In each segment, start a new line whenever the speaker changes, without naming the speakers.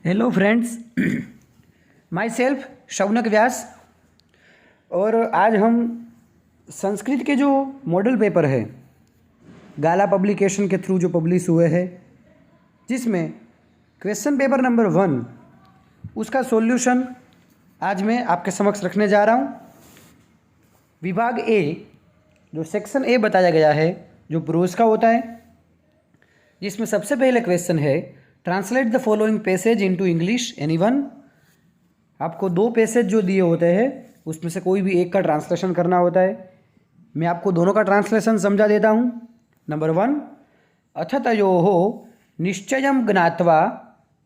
Hello friends, myself Shaunak Vyas. और आज हम संस्कृत के जो मॉडल पेपर है गाला पब्लिकेशन के थ्रू जो पब्लिश हुए हैं, जिसमें क्वेश्चन पेपर नंबर 1 उसका सॉल्यूशन आज मैं आपके समक्ष रखने जा रहा हूँ। विभाग ए, जो सेक्शन ए बताया गया है, जो प्रोज का होता है, जिसमें सबसे पहले क्वेश्चन है translate the following passage into English anyone. आपको 2 पैसेज जो दिए होते हैं उसमें से कोई भी एक का ट्रांसलेशन करना होता है। मैं आपको दोनों का ट्रांसलेशन समझा देता हूँ। नंबर 1, अथ तयोः निश्चयं ज्ञात्वा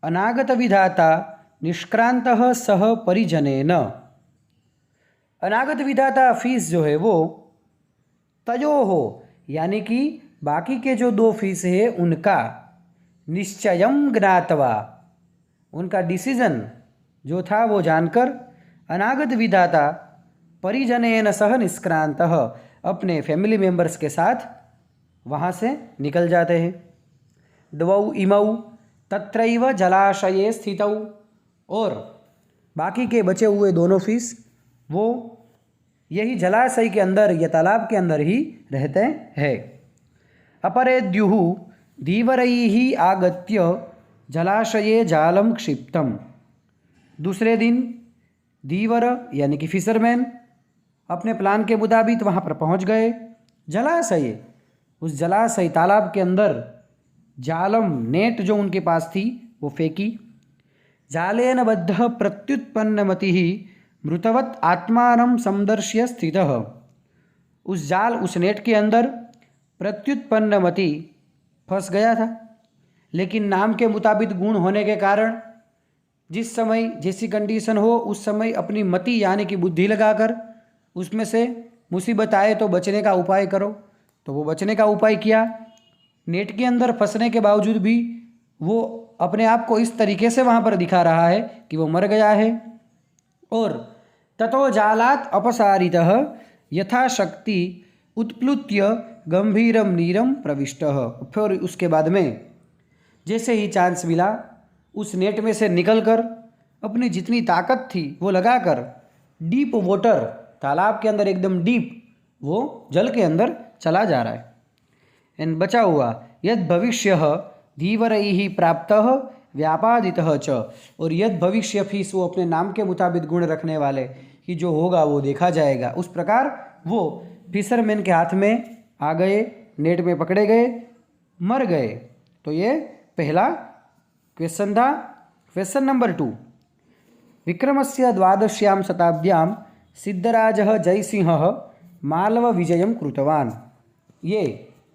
अनागत विधाता निष्क्रांतः सह परिजनेन। अनागत विधाता फीस जो है वो तयोः यानी कि बाकी के जो 2 फीस है उनका, निश्चयं ज्ञात्वा उनका डिसीजन जो था वो जानकर, अनागत विधाता परिजनेन सह निष्क्रांतः अपने फैमिली मेंबर्स के साथ वहाँ से निकल जाते हैं। द्वौ इमौ तत्रैव जलाशये स्थितौ, और बाकी के बचे हुए दोनों फीस वो यही जलाशय के अंदर या तालाब के अंदर ही रहते हैं। अपरे द्युः धीवरैः आगत्य जलाशये जालं क्षिप्तम्। दूसरे दिन धीवर यानी कि फिशरमैन अपने प्लान के मुताबिक वहाँ पर पहुँच गए। जलाशय, उस जलाशय तालाब के अंदर जालम नेट जो उनके पास थी वो फेंकी। जालेन बद्धः प्रत्युत्पन्नमतिः मृतवत् आत्मानं समदर्श्य स्थितः। उस जाल, उस नेट के अंदर प्रत्युत्पन्नमति फंस गया था, लेकिन नाम के मुताबिक गुण होने के कारण जिस समय जैसी कंडीशन हो उस समय अपनी मति यानी कि बुद्धि लगाकर उसमें से मुसीबत आए तो बचने का उपाय करो, तो वो बचने का उपाय किया। नेट के अंदर फंसने के बावजूद भी वो अपने आप को इस तरीके से वहाँ पर दिखा रहा है कि वो मर गया है। और ततो जालात् अपसारितः यथाशक्ति उत्प्लुत्य गंभीरम नीरम प्रविष्टः। फिर उसके बाद में जैसे ही चांस मिला उस नेट में से निकलकर अपनी जितनी ताकत थी वो लगाकर डीप वाटर, तालाब के अंदर एकदम डीप, वो जल के अंदर चला जा रहा है। एंड बचा हुआ यद भविष्य धीवरैः प्राप्तः व्यापादितः च, और यद भविष्य फीस वो अपने नाम के मुताबिक गुण रखने वाले कि जो होगा वो देखा जाएगा, उस प्रकार वो फिशरमैन के हाथ में आ गए, नेट में पकड़े गए, मर गए। तो ये पहला क्वेश्चन था। क्वेश्चन नंबर 2, विक्रमस्य द्वादश्यां शताब्द्यां सिद्धराजः जयसिंहः मालव विजयं कृतवान्। ये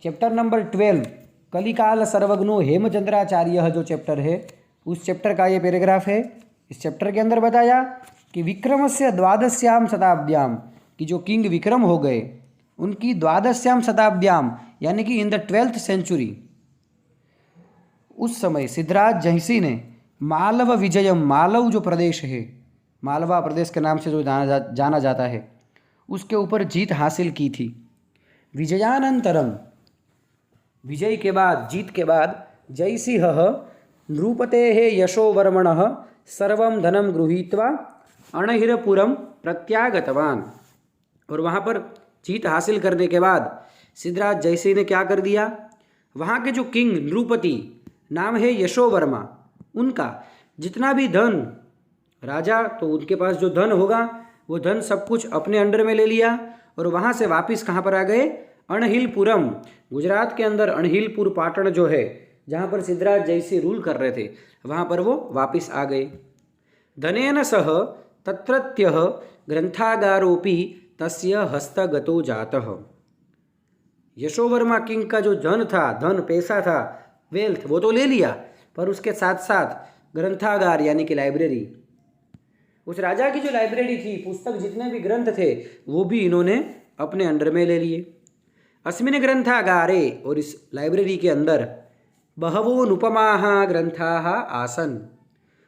चैप्टर नंबर 12 कलिकाल सर्वज्ञो हेमचंद्राचार्य जो चैप्टर है उस चैप्टर का ये पैराग्राफ है। इस चैप्टर के अंदर बताया कि विक्रमस्य द्वादश्यां शताब्द्यां, कि जो किंग विक्रम हो गए उनकी द्वादश्याम शताब्द्याम यानी कि इन द 12th सेंचुरी, उस समय सिद्धराज जयसिंह ने मालव विजयम, मालव जो प्रदेश है, मालवा प्रदेश के नाम से जो जाना जाता है, उसके ऊपर जीत हासिल की थी। विजयानंतरम, विजय के बाद, जीत के बाद, जयसिंह नृपतेः यशोवर्मणः सर्वं धनं गृहीत्वा अणहिरपुरम प्रत्यागतवान्। और वहाँ पर जीत हासिल करने के बाद सिद्धराज जयसिंह ने क्या कर दिया, वहाँ के जो किंग नृपति नाम है यशोवर्मा, उनका जितना भी धन, राजा तो उनके पास जो धन होगा वो धन सब कुछ अपने अंडर में ले लिया और वहाँ से वापस कहाँ पर आ गए, अणहिलपुरम, गुजरात के अंदर अणहिलपुर पाटन जो है जहाँ पर सिद्धराज जयसिंह रूल कर रहे थे वहाँ पर वो वापस आ गए। धनेन सह तत्रत्यः ग्रंथागारोपि तस्य हस्तगतो जातः। यशोवर्मा किंग का जो धन था, धन पैसा था, वेल्थ, वो तो ले लिया, पर उसके साथ साथ ग्रंथागार यानी कि लाइब्रेरी, उस राजा की जो लाइब्रेरी थी, पुस्तक जितने भी ग्रंथ थे वो भी इन्होंने अपने अंडर में ले लिए। अस्मिन् ग्रंथागारे, और इस लाइब्रेरी के अंदर बहवो अनुपमाः ग्रंथाः आसन्,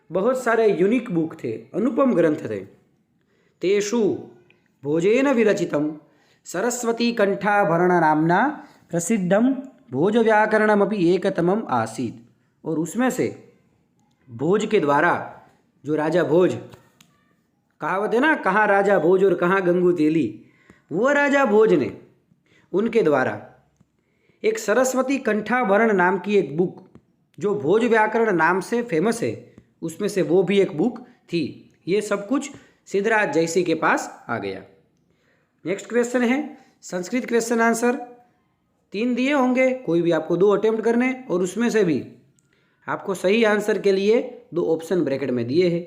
बहुत सारे यूनिक बुक थे, अनुपम ग्रंथ थे। तेषु भोजेन विरचितं सरस्वती कंठाभरण नामना प्रसिद्धम भोज व्याकरणमपि एकतमम आसीत्। और उसमें से भोज के द्वारा, जो राजा भोज, कहावत है ना, कहाँ राजा भोज और कहाँ गंगू तेली, वो राजा भोज ने उनके द्वारा एक सरस्वती कंठाभरण नाम की एक बुक, जो भोज व्याकरण नाम से फेमस है, उसमें से वो भी एक बुक थी। ये सब कुछ सिद्धराज जयसिंह के पास आ गया। नेक्स्ट क्वेश्चन है संस्कृत क्वेश्चन आंसर। 3 दिए होंगे, कोई भी आपको 2 अटेम्प्ट करने, और उसमें से भी आपको सही आंसर के लिए 2 ऑप्शन ब्रैकेट में दिए हैं,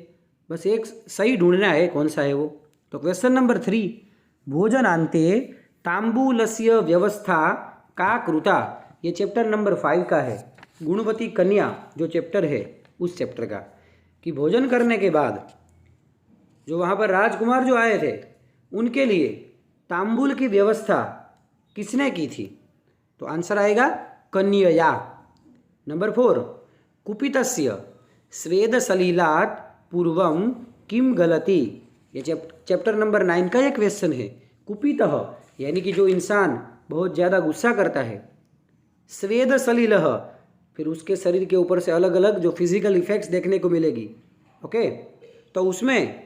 बस एक सही ढूंढना है कौन सा है वो। तो क्वेश्चन नंबर 3, भोजनान्ते तांबूलस्य व्यवस्था का कृता, ये चैप्टर नंबर 5 का है, गुणवती कन्या जो चैप्टर है उस चैप्टर का, कि भोजन करने के बाद जो वहाँ पर राजकुमार जो आए थे उनके लिए तांबूल की व्यवस्था किसने की थी? तो आंसर आएगा कन्यया। नंबर 4, कुपितस्य स्वेदसलिलात् पूर्वं किम गलती, ये चैप्टर नंबर 9 का ये क्वेश्चन है। कुपितः यानी कि जो इंसान बहुत ज़्यादा गुस्सा करता है, स्वेदसलिलः फिर उसके शरीर के ऊपर से अलग अलग जो फिजिकल इफेक्ट्स देखने को मिलेगी। ओके, तो उसमें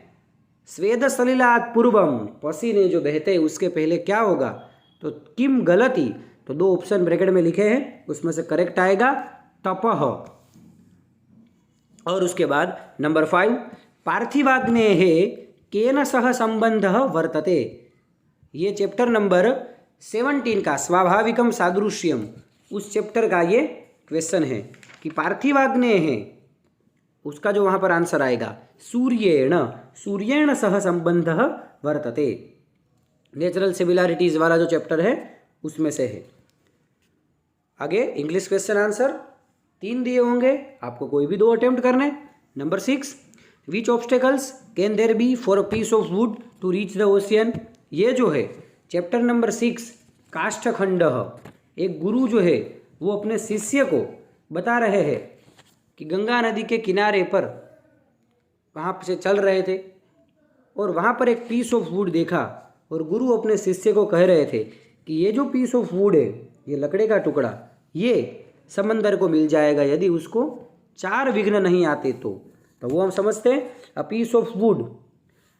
स्वेदसलिलात् पूर्वम, पसीने जो बहते हैं उसके पहले क्या होगा? तो किम गलती, तो 2 ऑप्शन ब्रैकेट में लिखे हैं, उसमें से करेक्ट आएगा तपः। और उसके बाद नंबर 5, पार्थिवाग्नेः केन सह संबंधः वर्तते, ये चैप्टर नंबर 17 का स्वाभाविकम सादृश्यम, उस चैप्टर का ये क्वेश्चन है कि पार्थिवाग्नेः, उसका जो वहाँ पर आंसर आएगा सूर्येण, सूर्येण सह संबंधः वर्तते, नेचुरल सिमिलैरिटीज वाला जो चैप्टर है उसमें से है। आगे इंग्लिश क्वेश्चन आंसर 3 दिए होंगे, आपको कोई भी 2 अटेम्प्ट करने। Number 6, which obstacles can there be for a piece of wood to reach the ocean, ये जो है चैप्टर नंबर 6 काष्ठखंड, एक गुरु जो है वो अपने शिष्य को बता रहे हैं कि गंगा नदी के किनारे पर वहाँ से चल रहे थे और वहाँ पर एक पीस ऑफ वुड देखा, और गुरु अपने शिष्य को कह रहे थे कि ये जो पीस ऑफ वुड है, ये लकड़े का टुकड़ा, ये समंदर को मिल जाएगा यदि उसको 4 विघ्न नहीं आते तो वो हम समझते हैं a piece of wood,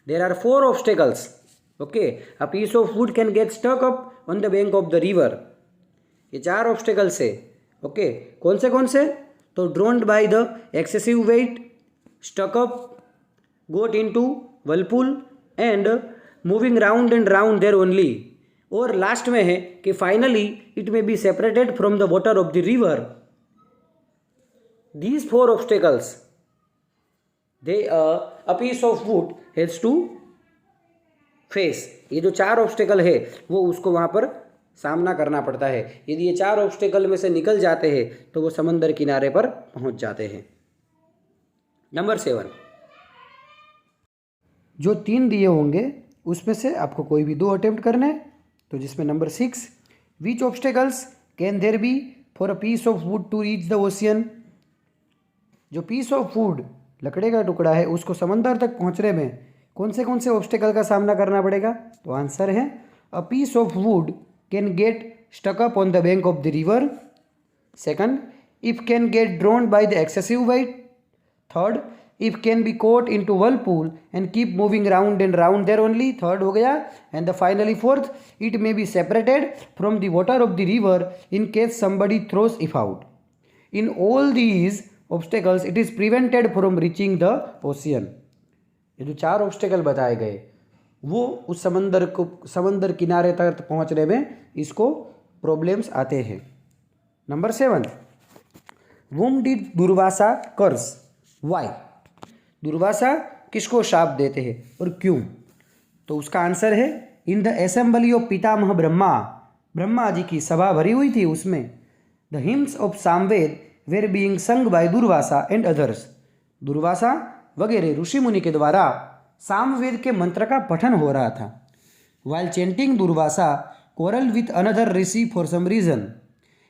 there are 4 obstacles. Okay, a piece of wood can get stuck up on the bank of the river, ये 4 ऑब्स्टेकल्स है। ओके, कौन से? तो drowned by the excessive weight, stuck up, got into whirlpool and moving round and round there only, और last में है कि finally it may be separated from the water of the river. These 4 obstacles the a piece of wood has to face, ये जो 4 obstacle है वो उसको वहाँ पर सामना करना पड़ता है। यदि ये 4 ऑब्स्टेकल में से निकल जाते हैं तो वो समंदर किनारे पर पहुँच जाते हैं। नंबर 7, जो 3 दिए होंगे उसमें से आपको कोई भी 2 अटेम्प्ट करने, तो जिसमें number 6, which obstacles can there be for a piece of wood to reach the ocean, जो पीस ऑफ वुड लकड़े का टुकड़ा है उसको समंदर तक पहुंचने में कौन से ऑब्स्टेकल का सामना करना पड़ेगा? तो आंसर है a piece of wood can get stuck up on the bank of the river. Second, if can get drowned by the excessive weight. Third, if can be caught into whirlpool and keep moving round and round there only, third हो गया। And the finally fourth, it may be separated from the water of the river in case somebody throws it out. In all these obstacles it is prevented from reaching the ocean. ये जो 4 obstacle बताए गए वो उस समंदर किनारे तक पहुंचने में इसको प्रॉब्लम्स आते हैं। Number 7, whom did Durvasa curse, why, Durvasa किसको शाप देते हैं और क्यों? तो उसका आंसर है in the assembly of Pitamah Brahma, Brahma ji की सभा भरी हुई थी, उसमें the hymns of Samaveda were being sung by Durvasa and others, Durvasa वगैरह ऋषि मुनि के द्वारा सामवेद के मंत्र का पठन हो रहा था। While chanting Durvasa quarreled with another rishi for some reason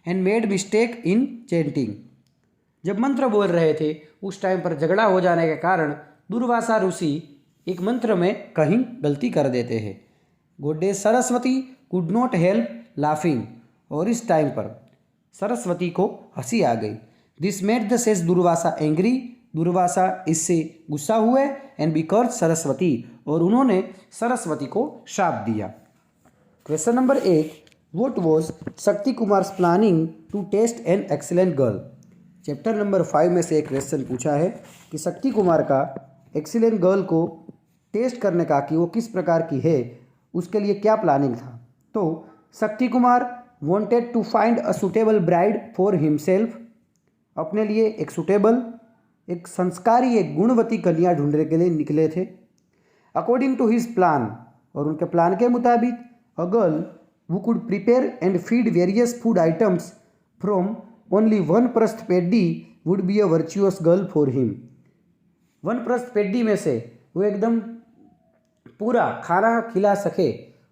and made mistake in chanting, जब मंत्र बोल रहे थे उस टाइम पर झगड़ा हो जाने के कारण दुर्वासा ऋषि एक मंत्र में कहीं गलती कर देते हैं। गोडेस Saraswati could not help laughing, और इस टाइम पर सरस्वती को हंसी आ गई। This made the sage Durvasa angry Durvasa इससे गुस्सा हुए एंड बी कर्ज सरस्वती, और उन्होंने सरस्वती को शाप दिया। Question number 8, what was Shakti Kumar's planning to test an excellent girl. Chapter number 5 में से एक क्वेश्चन पूछा है कि शक्ति कुमार का एक्सीलेंट गर्ल को टेस्ट करने का कि वो किस प्रकार की है, उसके लिए क्या प्लानिंग था। तो Shakti Kumar wanted to find a suitable bride for himself, अपने लिए एक सुटेबल, एक संस्कारी, एक गुणवती कन्या ढूंढने के लिए निकले थे। अकॉर्डिंग टू हिज प्लान, और उनके प्लान के मुताबिक, a girl who could prepare and feed various food items from only one प्रस्थ paddy would be a virtuous girl for him। One प्रस्थ पेड्डी में से वो एकदम पूरा खाना खिला सके,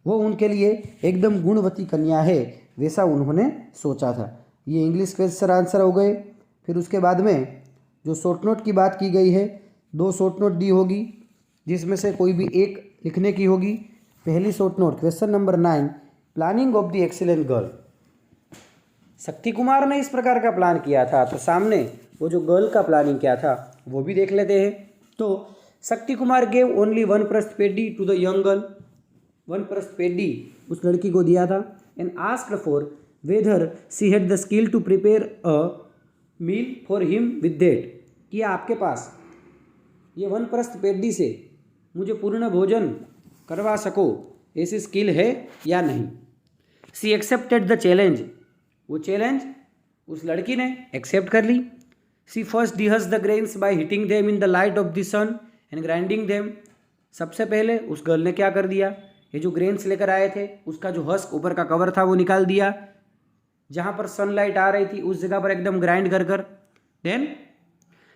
वो उनके लिए एकदम गुणवती कन्या है, वैसा उन्होंने सोचा था। ये इंग्लिश क्वेश्चन आंसर हो गए। फिर उसके बाद में जो शॉर्ट नोट की बात की गई है, 2 शॉर्ट नोट दी होगी जिसमें से कोई भी एक लिखने की होगी। पहली short note question number 9, planning of the excellent girl. Shakti Kumar ने इस प्रकार का प्लान किया था, तो सामने वो जो गर्ल का प्लानिंग किया था वो भी देख लेते हैं। तो Shakti Kumar gave only one प्रस्थ paddy to the young girl, one प्रस्थ पेड्डी उस लड़की को दिया था। And asked for whether she had the skill to prepare a meal for him with that, कि आपके पास ये वन प्रस्थ पेड्डी से मुझे पूर्ण भोजन करवा सको, ऐसी स्किल है या नहीं। सी एक्सेप्टेड द चैलेंज, वो चैलेंज उस लड़की ने एक्सेप्ट कर ली। She first dehusks the grains by hitting them in the light of the sun and grinding them. सबसे पहले उस गर्ल ने क्या कर दिया, ये जो ग्रेन्स लेकर आए थे उसका जो हस्क ऊपर का कवर था वो निकाल दिया, जहाँ पर सनलाइट आ रही थी उस जगह पर एकदम ग्राइंड कर कर। Then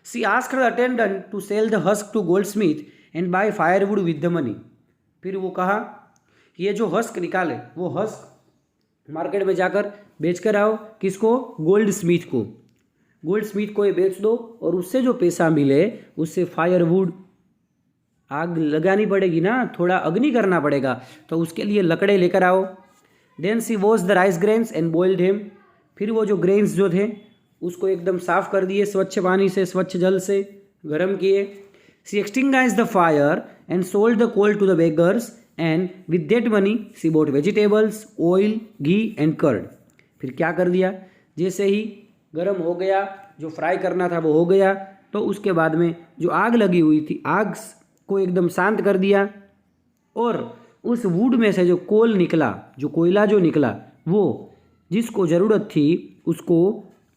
she asked the attendant to sell the husk to goldsmith and buy firewood with the money. फिर वो कहा ये जो हस्क निकाले वो हस्क मार्केट में जाकर बेच कर आओ, किसको, गोल्ड स्मिथ को। गोल्ड स्मिथ को ये बेच दो और उससे जो पैसा मिले उससे फायरवुड, आग लगानी पड़ेगी ना, थोड़ा अग्नि करना पड़ेगा, तो उसके लिए लकड़े लेकर आओ। Then she wash the rice grains and boiled him. फिर वो जो ग्रेन्स जो थे उसको एकदम साफ कर दिए, स्वच्छ पानी से, स्वच्छ जल से गर्म किए। She extinguished the fire and sold the coal to the beggars and with that money she bought vegetables, oil, ghee and curd. फिर क्या कर दिया, जैसे ही गर्म हो गया, जो फ्राई करना था वो हो गया, तो उसके बाद में जो आग लगी हुई थी, आग को एकदम शांत कर दिया, और उस वुड में से जो कोल निकला, जो कोयला जो निकला, वो जिसको ज़रूरत थी उसको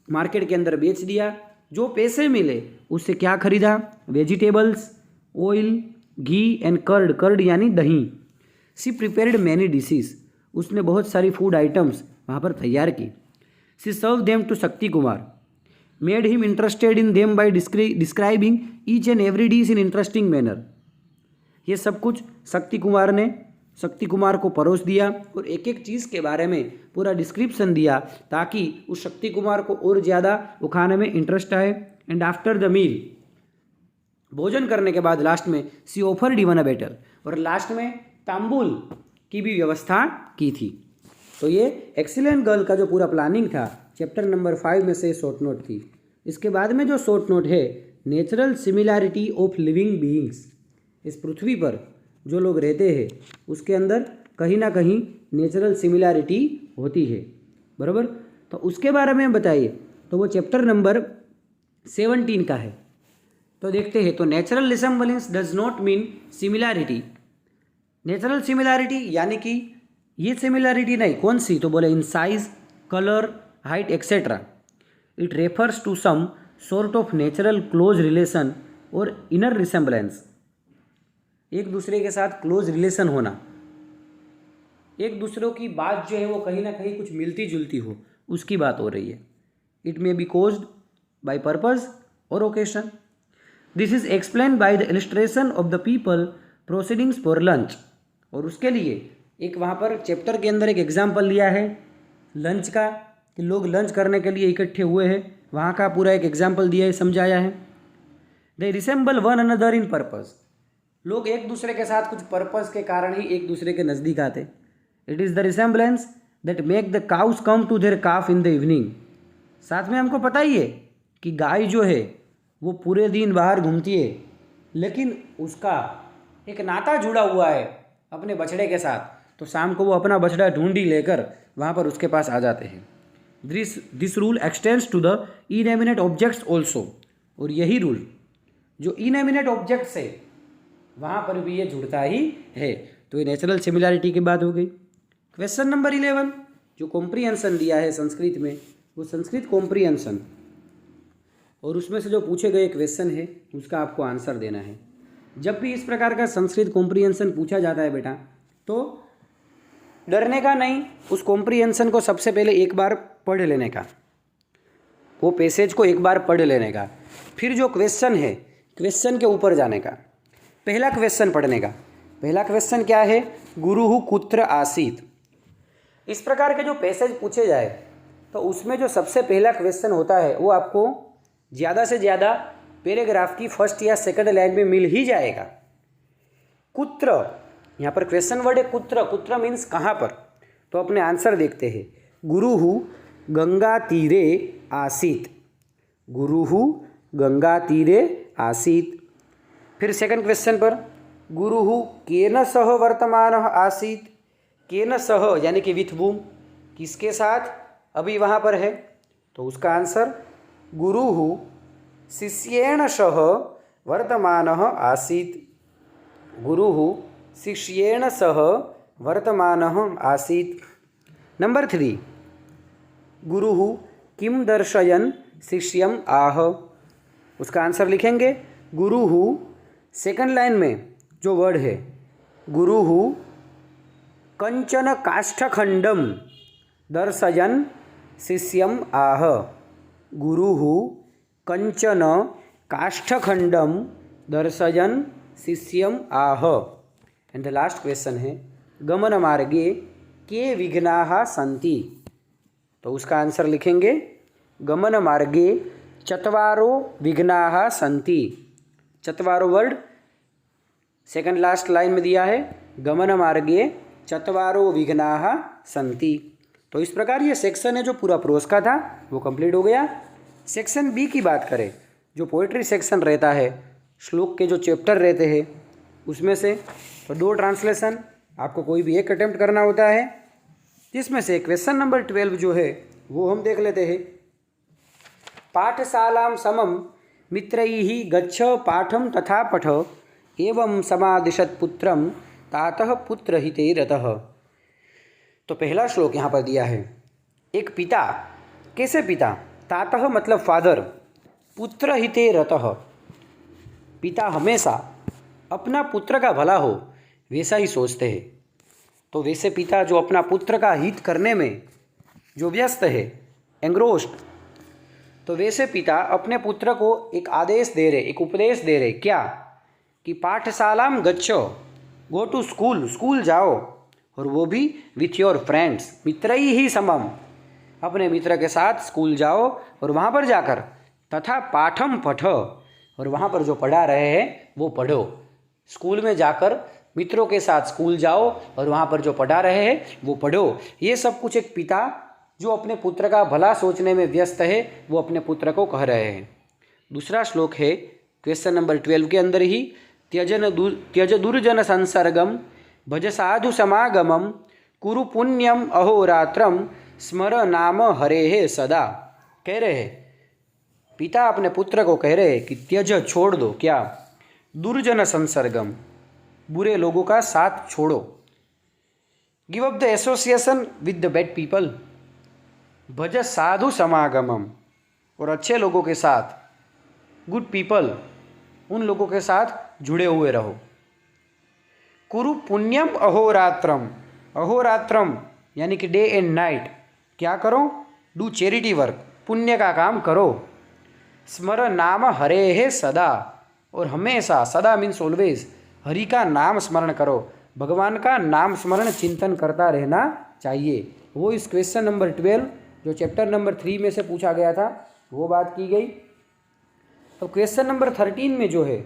मार्केट के अंदर बेच दिया। जो पैसे मिले उससे क्या खरीदा, vegetables, oil, ghee and curd, curd यानी दही। सी प्रिपेयर्ड मैनी डिशेस, उसने बहुत सारी फूड आइटम्स वहाँ पर तैयार की। सी सर्व them to Shakti Kumar, made him interested in them by describing each and every dish in interesting manner. ये सब कुछ शक्ति कुमार ने शक्ति कुमार को परोस दिया और एक एक चीज़ के बारे में पूरा डिस्क्रिप्शन दिया, ताकि उस शक्ति कुमार को और ज़्यादा वो खाने में इंटरेस्ट आए। एंड आफ्टर द मील, भोजन करने के बाद लास्ट में सी ऑफर्ड इवन अ बेटर, और लास्ट में तांबुल की भी व्यवस्था की थी। तो ये एक्सीलेंट गर्ल का जो पूरा प्लानिंग था चैप्टर नंबर 5 में से शॉर्ट नोट थी। इसके बाद में जो शॉर्ट नोट है, natural similarity of living beings, इस पृथ्वी पर जो लोग रहते हैं उसके अंदर कहीं ना कहीं नेचुरल सिमिलैरिटी होती है, बराबर। तो उसके बारे में बताइए, तो वो चैप्टर नंबर 17 का है। तो देखते हैं, तो natural resemblance does not mean similarity. Natural similarity यानी कि ये सिमिलैरिटी नहीं, कौन सी, तो बोले in size, colour, height etcetera. It refers to some sort of natural close relation और इनर रिसेम्बलेंस, एक दूसरे के साथ क्लोज रिलेशन होना, एक दूसरों की बात जो है वो कहीं ना कहीं कुछ मिलती जुलती हो, उसकी बात हो रही है। It may be caused by purpose और occasion. This is explain by the illustration of the people proceedings for lunch, और उसके लिए एक वहाँ पर चैप्टर के अंदर एक एग्जाम्पल लिया है लंच का, कि लोग लंच करने के लिए इकट्ठे हुए हैं, वहाँ का पूरा एक एग्जाम्पल दिया है, समझाया है। They resemble one another in purpose, लोग एक दूसरे के साथ कुछ पर्पस के कारण ही एक दूसरे के नज़दीक आते। It is the resemblance that make the cows come to their calf in the evening. साथ में हमको पता ही है कि गाय जो है वो पूरे दिन बाहर घूमती है, लेकिन उसका एक नाता जुड़ा हुआ है अपने बछड़े के साथ, तो शाम को वो अपना बछड़ा ढूंढी लेकर वहाँ पर उसके पास आ जाते हैं। This rule extends to the inanimate objects also, और यही रूल जो इनएमिनेट ऑब्जेक्ट्स है वहाँ पर भी ये जुड़ता ही है। तो ये नेचुरल सिमिलैरिटी की बात हो गई। क्वेश्चन नंबर 11 जो कॉम्प्रीहेंशन दिया है संस्कृत में, वो संस्कृत कॉम्प्रीहेंशन, और उसमें से जो पूछे गए क्वेश्चन है उसका आपको आंसर देना है। जब भी इस प्रकार का संस्कृत कॉम्प्रीहेंशन पूछा जाता है बेटा, तो डरने का नहीं, उस कॉम्प्रीहेंशन को सबसे पहले एक बार पढ़ लेने का, वो पैसेज को एक बार पढ़ लेने का, फिर जो क्वेश्चन है क्वेश्चन के ऊपर जाने का, पहला क्वेश्चन पढ़ने का। पहला क्वेश्चन क्या है? गुरुः कुत्र आसीत्। इस प्रकार के जो पैसेज पूछे जाए तो उसमें जो सबसे पहला क्वेश्चन होता है वो आपको ज़्यादा से ज़्यादा पैराग्राफ की फर्स्ट या सेकंड लाइन में मिल ही जाएगा। कुत्र, यहाँ पर क्वेश्चन वर्ड है कुत्र, कुत्र मीन्स कहाँ पर, तो अपने आंसर देखते हैं। गुरुः गंगा तीरे आसीत्, गुरुः गंगा तीरे आसीत्। फिर सेकंड क्वेश्चन पर गुरुः केन सह वर्तमानः आसीत्, केन सह यानी कि विथ वूम, किसके साथ अभी वहाँ पर है, तो उसका आंसर गुरुः शिष्येण सह वर्तमानः आसीत्, गुरुः शिष्येण सह वर्तमानः आसीत्। नंबर 3 गुरुः किं दर्शयन् शिष्यम् आह, उसका आंसर लिखेंगे। गुरुः सेकंड लाइन में जो वर्ड है गुरुः कंचन काष्ठखंडम दर्शयन् शिष्यम् आह, गुरुः कंचन काष्ठखंडम दर्शयन् शिष्यम् आह। एंड द लास्ट क्वेश्चन है गमन मार्गे के विघ्नाः सन्ति, तो उसका आंसर लिखेंगे गमन मार्गे चत्वारो विघ्नाः सन्ति। चत्वारो वर्ड सेकंड लास्ट लाइन में दिया है, गमन मार्गे चत्वारो विघ्नाः सन्ति। तो इस प्रकार ये सेक्शन है जो पूरा प्रोस का था वो कंप्लीट हो गया। सेक्शन बी की बात करें, जो पोइट्री सेक्शन रहता है, श्लोक के जो चैप्टर रहते हैं उसमें से तो 2 ट्रांसलेशन आपको कोई भी एक अटेम्प्ट करना होता है, जिसमें से क्वेश्चन नंबर 12 जो है वो हम देख लेते हैं। पाठशालां समं मित्रैः गच्छ पाठं तथा पठ एवं समादिशत् पुत्रं तातः पुत्रहिते रतः। तो पहला श्लोक यहाँ पर दिया है, एक पिता, कैसे पिता? तातः मतलब फादर, पुत्रहिते रतः, पिता हमेशा अपना पुत्र का भला हो वैसा ही सोचते हैं। तो वैसे पिता जो अपना पुत्र का हित करने में जो व्यस्त है, एंग्रोस्ड, तो वैसे पिता अपने पुत्र को एक आदेश दे रहे, एक उपदेश दे रहे, क्या कि पाठशालाम गच्छो, गो टू स्कूल, स्कूल जाओ, और वो भी विथ योर फ्रेंड्स, मित्रई ही समम, अपने मित्र के साथ स्कूल जाओ और वहाँ पर जाकर तथा पाठम पठो, और वहाँ पर जो पढ़ा रहे हैं वो पढ़ो। स्कूल में जाकर मित्रों के साथ स्कूल जाओ और वहाँ पर जो पढ़ा रहे हैं वो पढ़ो। ये सब कुछ एक पिता जो अपने पुत्र का भला सोचने में व्यस्त है वो अपने पुत्र को कह रहे हैं। दूसरा श्लोक है क्वेश्चन नंबर 12 के अंदर ही, त्यज दुर्जन संसर्गम भज साधु समागमम कुरु पुण्यम अहोरात्रम स्मर नाम हरेः सदा। कह रहे हैं पिता अपने पुत्र को कह रहे हैं कि त्यज, छोड़ दो, क्या? दुर्जन संसर्गम, बुरे लोगों का साथ छोड़ो। Give up the association with the bad people, भज साधु समागमम, और अच्छे लोगों के साथ, गुड पीपल, उन लोगों के साथ जुड़े हुए रहो। कुरु पुण्यम अहोरात्रम, अहोरात्रम यानी कि डे एंड नाइट, क्या करो? डू चैरिटी वर्क, पुण्य का काम करो। स्मर नाम हरेः सदा, और हमेशा, सदा मीन्स ऑलवेज, हरि का नाम स्मरण करो, भगवान का नाम स्मरण चिंतन करता रहना चाहिए। वो इस क्वेश्चन नंबर 12 जो चैप्टर नंबर 3 में से पूछा गया था वो बात की गई। तो क्वेश्चन नंबर 13 में जो है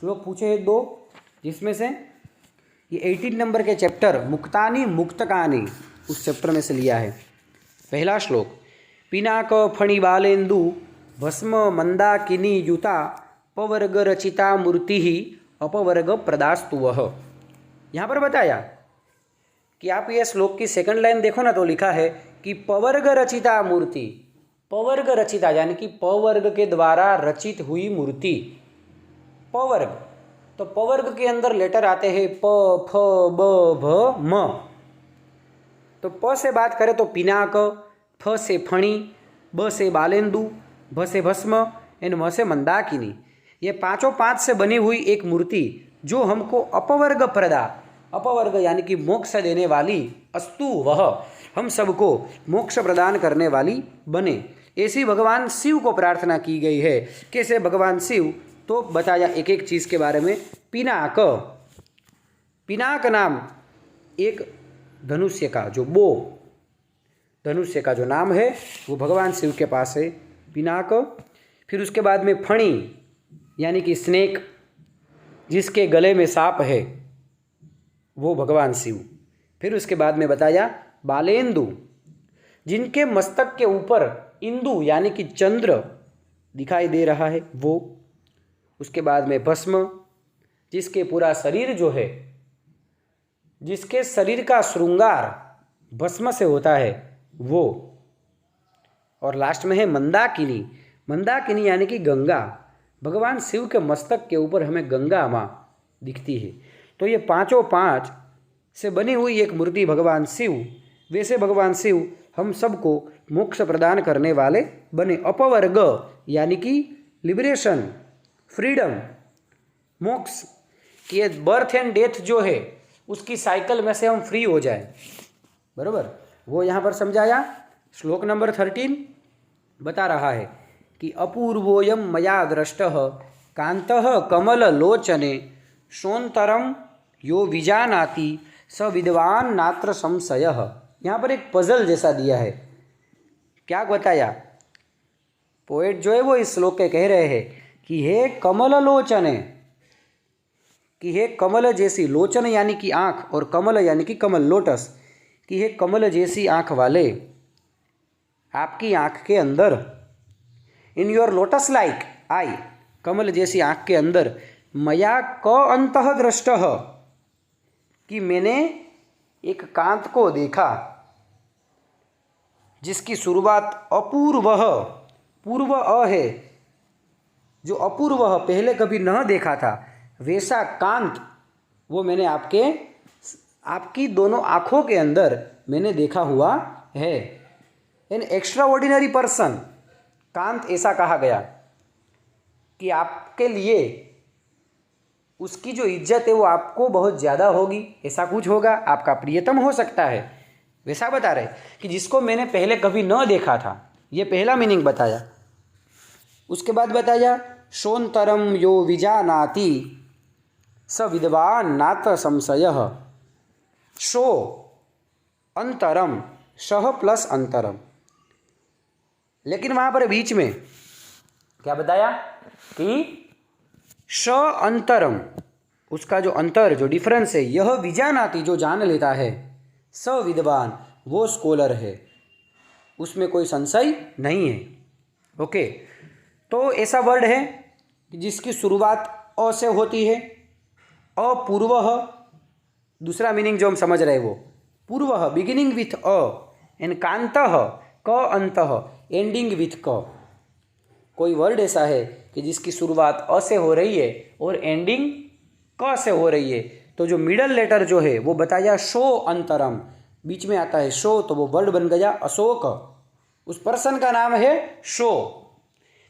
श्लोक पूछे हैं 2, जिसमें से ये 18 नंबर के चैप्टर मुक्तानि मुक्तकानि उस चैप्टर में से लिया है। पहला श्लोक, पिनाक फणिबालेन्दु भस्म मंदाकिनी युता अपवर्ग रचिता मूर्ति ही अपवर्ग प्रदास्तु वह। यहाँ पर बताया कि आप ये श्लोक की सेकंड लाइन देखो ना, तो लिखा है कि पवर्ग रचिता मूर्ति, पवर्ग रचिता यानी कि पवर्ग के द्वारा रचित हुई मूर्ति। पवर्ग, तो पवर्ग के अंदर लेटर आते हैं प, फ, ब, भ, म। तो प से बात करें तो पिनाक, फ से फणी, ब से बालेंदु, भ से भस्म एंड म से मंदाकिनी। ये पांचों पांच से बनी हुई एक मूर्ति जो हमको अपवर्ग प्रदा, अपवर्ग यानी कि मोक्ष देने वाली, अस्तु वह, हम सबको मोक्ष प्रदान करने वाली बने, ऐसी भगवान शिव को प्रार्थना की गई है। कैसे भगवान शिव, तो बताया एक एक चीज़ के बारे में। पिनाक, पिनाक नाम एक धनुष्य का जो बो, धनुष्य का जो नाम है वो भगवान शिव के पास है, पिनाक। फिर उसके बाद में फणी यानी कि स्नेक, जिसके गले में सांप है वो भगवान शिव। फिर उसके बाद में बताया बालेंदु, जिनके मस्तक के ऊपर इंदु यानी कि चंद्र दिखाई दे रहा है वो। उसके बाद में भस्म, जिसके पूरा शरीर जो है, जिसके शरीर का श्रृंगार भस्म से होता है वो। और लास्ट में है मंदाकिनी, मंदाकिनी यानी कि गंगा, भगवान शिव के मस्तक के ऊपर हमें गंगा माँ दिखती है। तो ये पांचों पांच से बनी हुई एक मूर्ति भगवान शिव। वैसे भगवान शिव हम सबको मोक्ष प्रदान करने वाले बने। अपवर्ग यानी कि लिबरेशन, फ्रीडम, मोक्ष, कि ये बर्थ एंड डेथ जो है उसकी साइकिल में से हम फ्री हो जाएं, बराबर, वो यहाँ पर समझाया। श्लोक नंबर 13 बता रहा है कि अपूर्वोयम मया दृष्टः कांतः कमल लोचने शोन्तरम यो विजानाति स विद्वान नात्र संशयः। यहाँ पर एक पजल जैसा दिया है। क्या बताया, पोएट जो है वो इस श्लोक के कह रहे हैं कि हे कमल लोचने, कि हे कमल जैसी, लोचन यानी कि आँख और कमल यानी कि कमल, लोटस, कि हे कमल जैसी आँख वाले, आपकी आँख के अंदर, in your lotus like eye, कमल जैसी आँख के अंदर, मया क अंतः दृष्टः, कि मैंने एक कांत को देखा जिसकी शुरुआत अपूर्वः, पूर्व अ है, जो अपूर्व पहले कभी न देखा था, वैसा कांत वो मैंने आपकी दोनों आँखों के अंदर मैंने देखा हुआ है। An extra ordinary person, Kant ऐसा कहा गया कि आपके लिए उसकी जो इज्जत है वो आपको बहुत ज़्यादा होगी, ऐसा कुछ होगा, आपका प्रियतम हो सकता है, वैसा बता रहे कि जिसको मैंने पहले कभी न देखा था। ये पहला मीनिंग बताया। उसके बाद बताया शोन्तरम यो विजानाति स विद्वान नात्र संशयः। शो अंतरम, शह प्लस अंतरम, लेकिन वहाँ पर बीच में क्या बताया कि श अंतरम, उसका जो अंतर, जो डिफरेंस है, यह विजानाति, जो जान लेता है, स विद्वान, वो स्कॉलर है, उसमें कोई संशय नहीं है। ओके, तो ऐसा वर्ड है जिसकी शुरुआत अ से होती है, अपूर्वः, दूसरा मीनिंग जो हम समझ रहे हैं वो पूर्वः, बिगिनिंग विथ अ, एंड कांतः, क अंतः, एंडिंग विथ क। कोई वर्ड ऐसा है कि जिसकी शुरुआत अ से हो रही है और एंडिंग क से हो रही है, तो जो मिडल लेटर जो है वो बताया शो अंतरम, बीच में आता है शो, तो वो वर्ड बन गया अशोक, उस पर्सन का नाम है शो।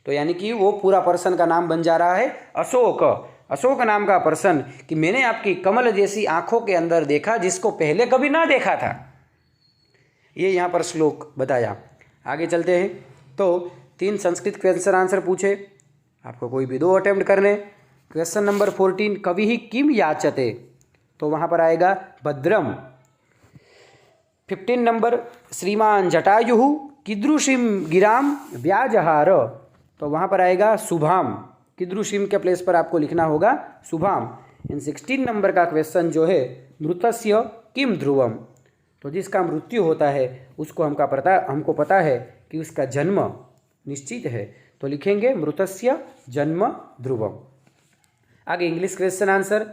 तो यानी कि वो पूरा पर्सन का नाम बन जा रहा है अशोक, अशोक नाम का पर्सन, कि मैंने आपकी कमल जैसी आंखों के अंदर देखा जिसको पहले कभी ना देखा था। ये यहाँ पर श्लोक बताया। आगे चलते हैं। तो 3 संस्कृत क्वेश्चन आंसर पूछे, आपको कोई भी 2 अटेम्प्ट करने। क्वेश्चन नंबर 14, कवि ही किम याचते, तो वहाँ पर आएगा भद्रम। 15 नंबर, श्रीमान जटायुः कीदृशीं गिराम व्याजहार, तो वहाँ पर आएगा शुभाम, कीदृशीं के प्लेस पर आपको लिखना होगा शुभाम। इन 16 नंबर का क्वेश्चन जो है मृतस्य किम ध्रुवम, तो जिसका मृत्यु होता है उसको हमको पता है कि उसका जन्म निश्चित है, तो लिखेंगे मृतस्य जन्म ध्रुवम। आगे इंग्लिश क्वेश्चन आंसर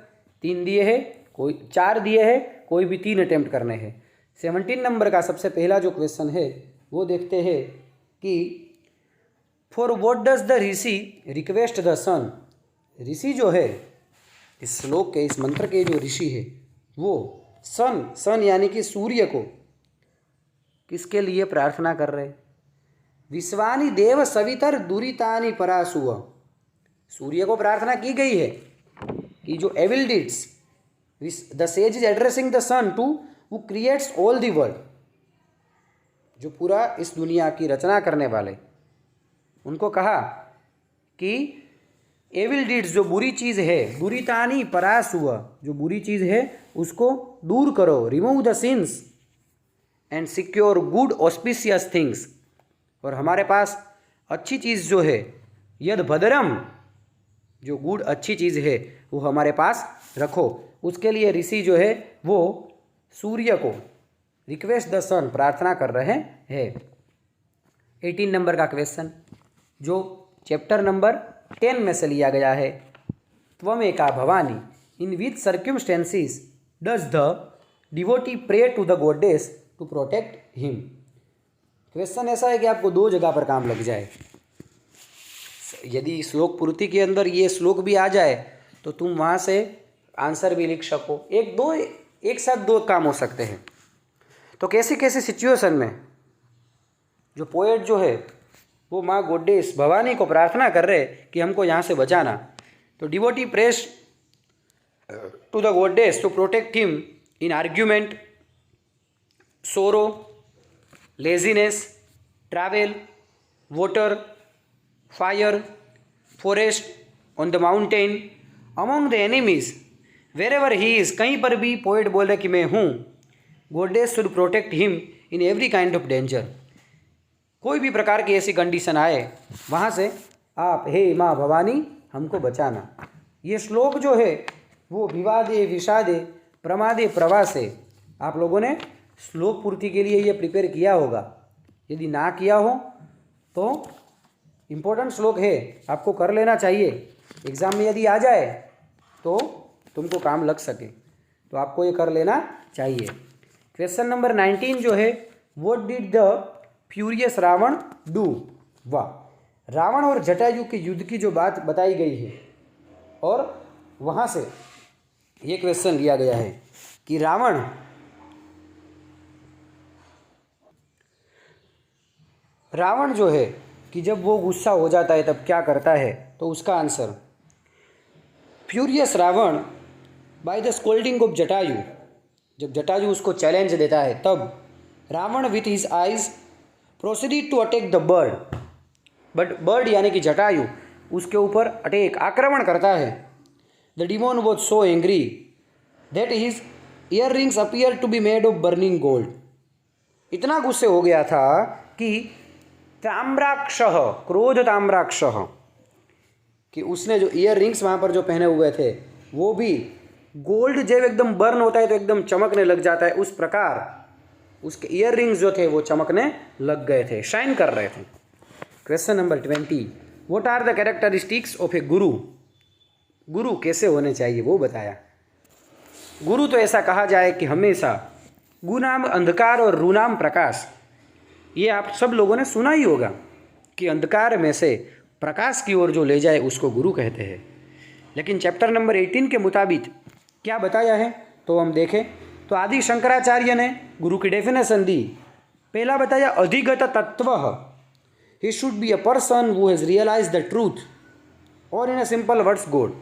3 दिए हैं, कोई 4 दिए हैं, कोई भी 3 अटेम्प्ट करने हैं। 17 नंबर का सबसे पहला जो क्वेश्चन है वो देखते हैं कि for what does the rishi request the son. ऋषि जो है इस श्लोक के, इस मंत्र के जो ऋषि है वो सन यानी कि सूर्य को किसके लिए प्रार्थना कर रहे? विश्वानि देव सवितर दुरितानि परासुव। सूर्य को प्रार्थना की गई है कि जो evil deeds, the sage is addressing the sun to who creates all the world, जो पूरा इस दुनिया की रचना करने वाले, उनको कहा कि एविल डीड्स जो बुरी चीज़ है, दुरितानि परासुव, जो बुरी चीज़ है उसको दूर करो, remove the sins and secure good auspicious things. और हमारे पास अच्छी चीज़ जो है, यद भद्रम, जो गुड अच्छी चीज़ है वो हमारे पास रखो। उसके लिए ऋषि जो है वो सूर्य को रिक्वेस्ट द सन प्रार्थना कर रहे हैं। 18 नंबर का क्वेश्चन जो चैप्टर नंबर 10 में से लिया गया है, त्वमेका Bhavani, in which circumstances does the devotee pray to the goddess to protect him. Question ऐसा है कि आपको 2 जगह पर काम लग जाए। यदि श्लोक पूर्ति के अंदर ये श्लोक भी आ जाए तो तुम वहाँ से आंसर भी लिख सको। एक साथ 2 काम हो सकते हैं। तो कैसी कैसी सिचुएशन में जो पोएट जो है वो माँ गॉडेस भवानी को प्रार्थना कर रहे कि हमको यहाँ से बचाना, तो devotee prays to the goddess to protect him in argument, sorrow, laziness, travel, water, fire, forest, on the mountain, among the enemies, wherever he is, कहीं पर भी पोएट बोल रहे कि मैं हूँ, goddess should protect him in every kind of danger. कोई भी प्रकार की ऐसी कंडीशन आए वहाँ से आप हे माँ भवानी हमको बचाना। ये श्लोक जो है वो विवादे विषादे प्रमादे प्रवासे, आप लोगों ने श्लोक पूर्ति के लिए ये प्रिपेयर किया होगा। यदि ना किया हो तो इम्पोर्टेंट श्लोक है, आपको कर लेना चाहिए। एग्ज़ाम में यदि आ जाए तो तुमको काम लग सके, तो आपको ये कर लेना चाहिए। क्वेश्चन नंबर 19 जो है, what did the furious Ravana do. वाह, रावण और जटायु के युद्ध की जो बात बताई गई है और वहाँ से ये क्वेश्चन लिया गया है कि रावण जो है कि जब वो गुस्सा हो जाता है तब क्या करता है, तो उसका answer furious Ravana by the scolding of Jatayu, जब जटायु उसको चैलेंज देता है तब Ravana with his eyes proceed to attack the bird, but bird यानी कि जटायु उसके ऊपर अटैक आक्रमण करता है। The demon was so angry that his earrings appear to be made of burning gold. इतना गुस्से हो गया था कि ताम्राक्षः, क्रोध ताम्राक्षः, कि उसने जो ईयर रिंग्स वहाँ पर जो पहने हुए थे वो भी गोल्ड जब एकदम बर्न होता है तो एकदम चमकने लग जाता है, उस प्रकार उसके ईयर रिंग्स जो थे वो चमकने लग गए थे, शाइन कर रहे थे। Question number 20, what are the characteristics of a guru. गुरु कैसे होने चाहिए वो बताया। गुरु तो ऐसा कहा जाए कि हमेशा गुनाम अंधकार और रूनाम प्रकाश, ये आप सब लोगों ने सुना ही होगा कि अंधकार में से प्रकाश की ओर जो ले जाए उसको गुरु कहते हैं। लेकिन चैप्टर नंबर 18 के मुताबिक क्या बताया है तो हम देखें तो आदि शंकराचार्य ने गुरु की डेफिनेशन दी। पहला बताया अधिगत तत्व, ही should be a person who has realise the truth, और in a simple words God.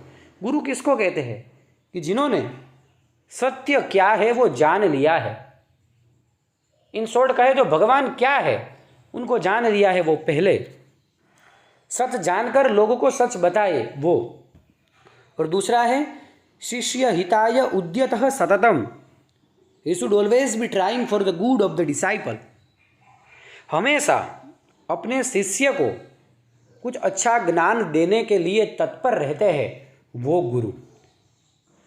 गुरु किसको कहते हैं कि जिन्होंने सत्य क्या है वो जान लिया है। इन शॉर्ट कहे तो भगवान क्या है उनको जान लिया है वो पहले, सच जानकर लोगों को सच बताए वो। और दूसरा है शिष्य हिताय उद्यतः सततम, he should always be trying for the good of the disciple. हमेशा अपने शिष्य को कुछ अच्छा ज्ञान देने के लिए तत्पर रहते हैं वो गुरु।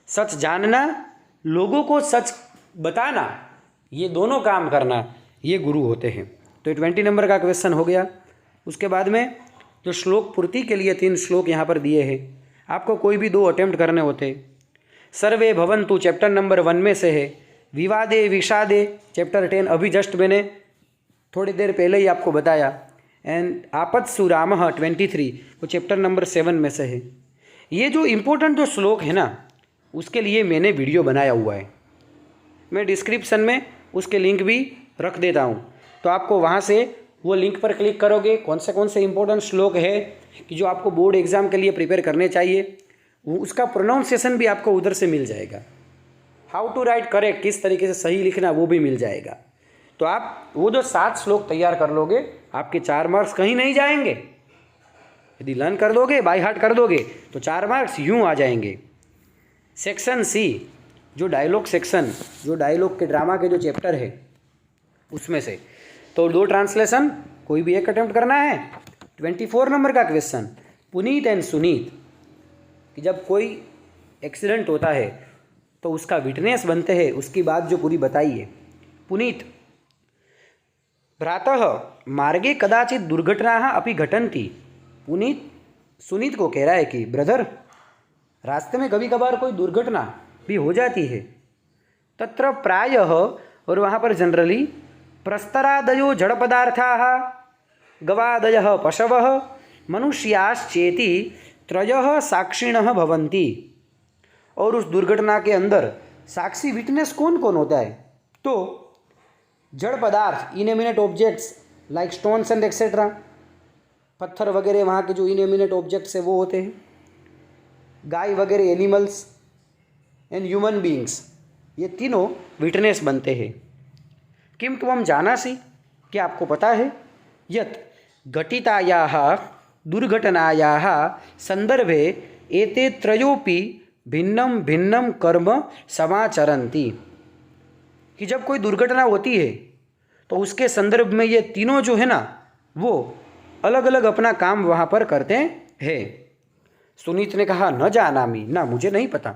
सच जानना, लोगों को सच बताना, ये दोनों काम करना ये गुरु होते हैं। तो 20 नंबर का क्वेश्चन हो गया। उसके बाद में तो श्लोक पूर्ति के लिए 3 श्लोक यहाँ पर दिए हैं। आपको कोई भी 2 अटेम्प्ट करने होते। सर्वे भवन्तु चैप्टर नंबर 1 में से है। विवादे विषादे चैप्टर 10 अभी जस्ट मैंने थोड़ी देर पहले ही आपको बताया। एंड आपत्सु रामः 23 वो चैप्टर नंबर 7 में से है। ये जो इम्पोर्टेंट जो श्लोक है ना, उसके लिए मैंने वीडियो बनाया हुआ है। मैं डिस्क्रिप्शन में उसके लिंक भी रख देता हूँ, तो आपको वहाँ से वो लिंक पर क्लिक करोगे, कौन से इंपॉर्टेंट श्लोक है कि जो आपको बोर्ड एग्ज़ाम के लिए प्रिपेयर करने चाहिए, वो उसका प्रोनाउंसिएशन भी आपको उधर से मिल जाएगा। हाउ टू राइट करेक्ट, किस तरीके से सही लिखना, वो भी मिल जाएगा। तो आप वो जो 7 श्लोक तैयार कर लोगे, आपके 4 मार्क्स कहीं नहीं जाएंगे। यदि लर्न कर दोगे, बाय हार्ट कर दोगे, तो 4 मार्क्स यूँ आ जाएंगे। सेक्शन सी, जो डायलॉग सेक्शन, जो डायलॉग के ड्रामा के जो चैप्टर है उसमें से तो 2 ट्रांसलेशन, कोई भी एक अटेम्प्ट करना है। 24 नंबर का क्वेश्चन, पुनीत एंड सुनीत, कि जब कोई एक्सीडेंट होता है तो उसका विटनेस बनते हैं, उसकी बात जो पूरी बताई है। पुनीत, भ्रातः मार्गे कदाचित दुर्घटनाः अपि घटन्ति। पुनीत सुनीत को कह रहा है कि ब्रदर, रास्ते में कभी कभार कोई दुर्घटना भी हो जाती है। तत्र प्रायः, और वहाँ पर जनरली, प्रस्तरादयो जड़ पदार्थाः गवादयः पशवः मनुष्याश्चेति त्रयः साक्षिणः भवन्ति। और उस दुर्घटना के अंदर साक्षी विटनेस कौन कौन होता है? तो जड़ पदार्थ, inanimate objects like stones and etcetera, पत्थर वगैरह वहाँ के जो इनएमिनेट ऑब्जेक्ट्स है वो होते हैं। गाय वगैरह एनिमल्स एंड ह्यूमन बीइंग्स, ये तीनों विटनेस बनते हैं। किम त्वं जानासि, क्या आपको पता है? यत् घटितायाः दुर्घटनायाः संदर्भे एते त्रयोपि भिन्नं भिन्नं कर्म समाचरन्ति, कि जब कोई दुर्घटना होती है तो उसके संदर्भ में ये तीनों जो है ना, वो अलग अलग अपना काम वहाँ पर करते हैं। सुनीत ने कहा न जानामि, ना मुझे नहीं पता।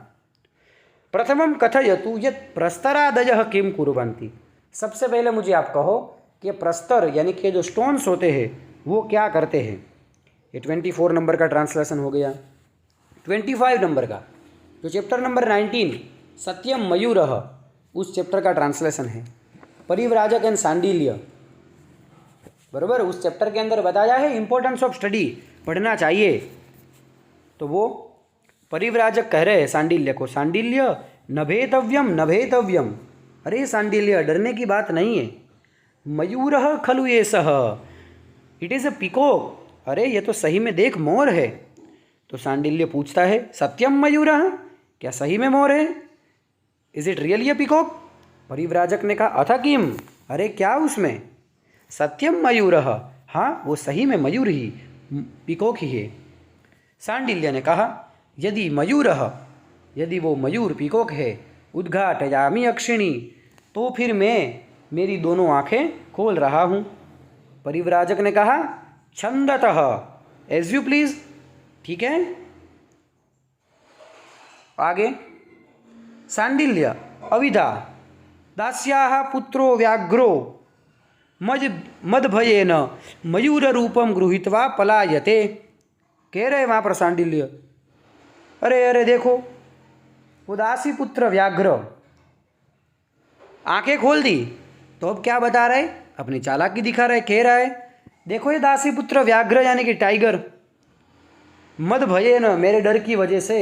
प्रथमं कथयतु यत् प्रस्तरादयः किं कुर्वन्ति, सबसे पहले मुझे आप कहो कि प्रस्तर यानी कि जो स्टोन्स होते हैं वो क्या करते हैं। ये 24 नंबर का ट्रांसलेशन हो गया। 25 नंबर का जो चैप्टर नंबर 19 सत्यम मयूरः, उस चैप्टर का ट्रांसलेशन है परिव्राजक एंड सांडिल्य। बराबर, उस चैप्टर के अंदर बताया है इंपॉर्टेंस ऑफ स्टडी, पढ़ना चाहिए। तो वो परिव्राजक कह रहे हैं सांडिल्य को, सांडिल्य नभेतव्यम नभेतव्यम, अरे सांडिल्य डरने की बात नहीं है। मयूरः खलु एषः, इट इज़ अ पिकॉक, अरे ये तो सही में देख मोर है। तो सांडिल्य पूछता है सत्यम मयूरः, क्या सही में मोर है? Is it really a peacock? परिव्राजक ने कहा अथ किम, अरे क्या उसमें? सत्यम मयूरः, हाँ वो सही में मयूर ही, पिकॉक ही है। सांडिल्य ने कहा यदि मयूरः, यदि वो मयूर पिकॉक है, उद्घाटयामि अक्षिणी, तो फिर मैं मेरी दोनों आँखें खोल रहा हूँ। परिव्राजक ने कहा छंदतः, एज यू प्लीज, ठीक है। आगे, सांडिल्य अविधा दास्याः पुत्रो व्याघ्रो मदभयेन मयूर रूपम गृहीत्वा पलायते। कह रहे वहाँ पर सांडिल्य, अरे अरे देखो वो दासी पुत्र व्याघ्र आंखें खोल दी, तो अब क्या बता रहे? अपनी चालाकी दिखा रहे। कह रहा है देखो ये दासी पुत्र व्याघ्र यानी कि टाइगर, मद भयेन, मेरे डर की वजह से,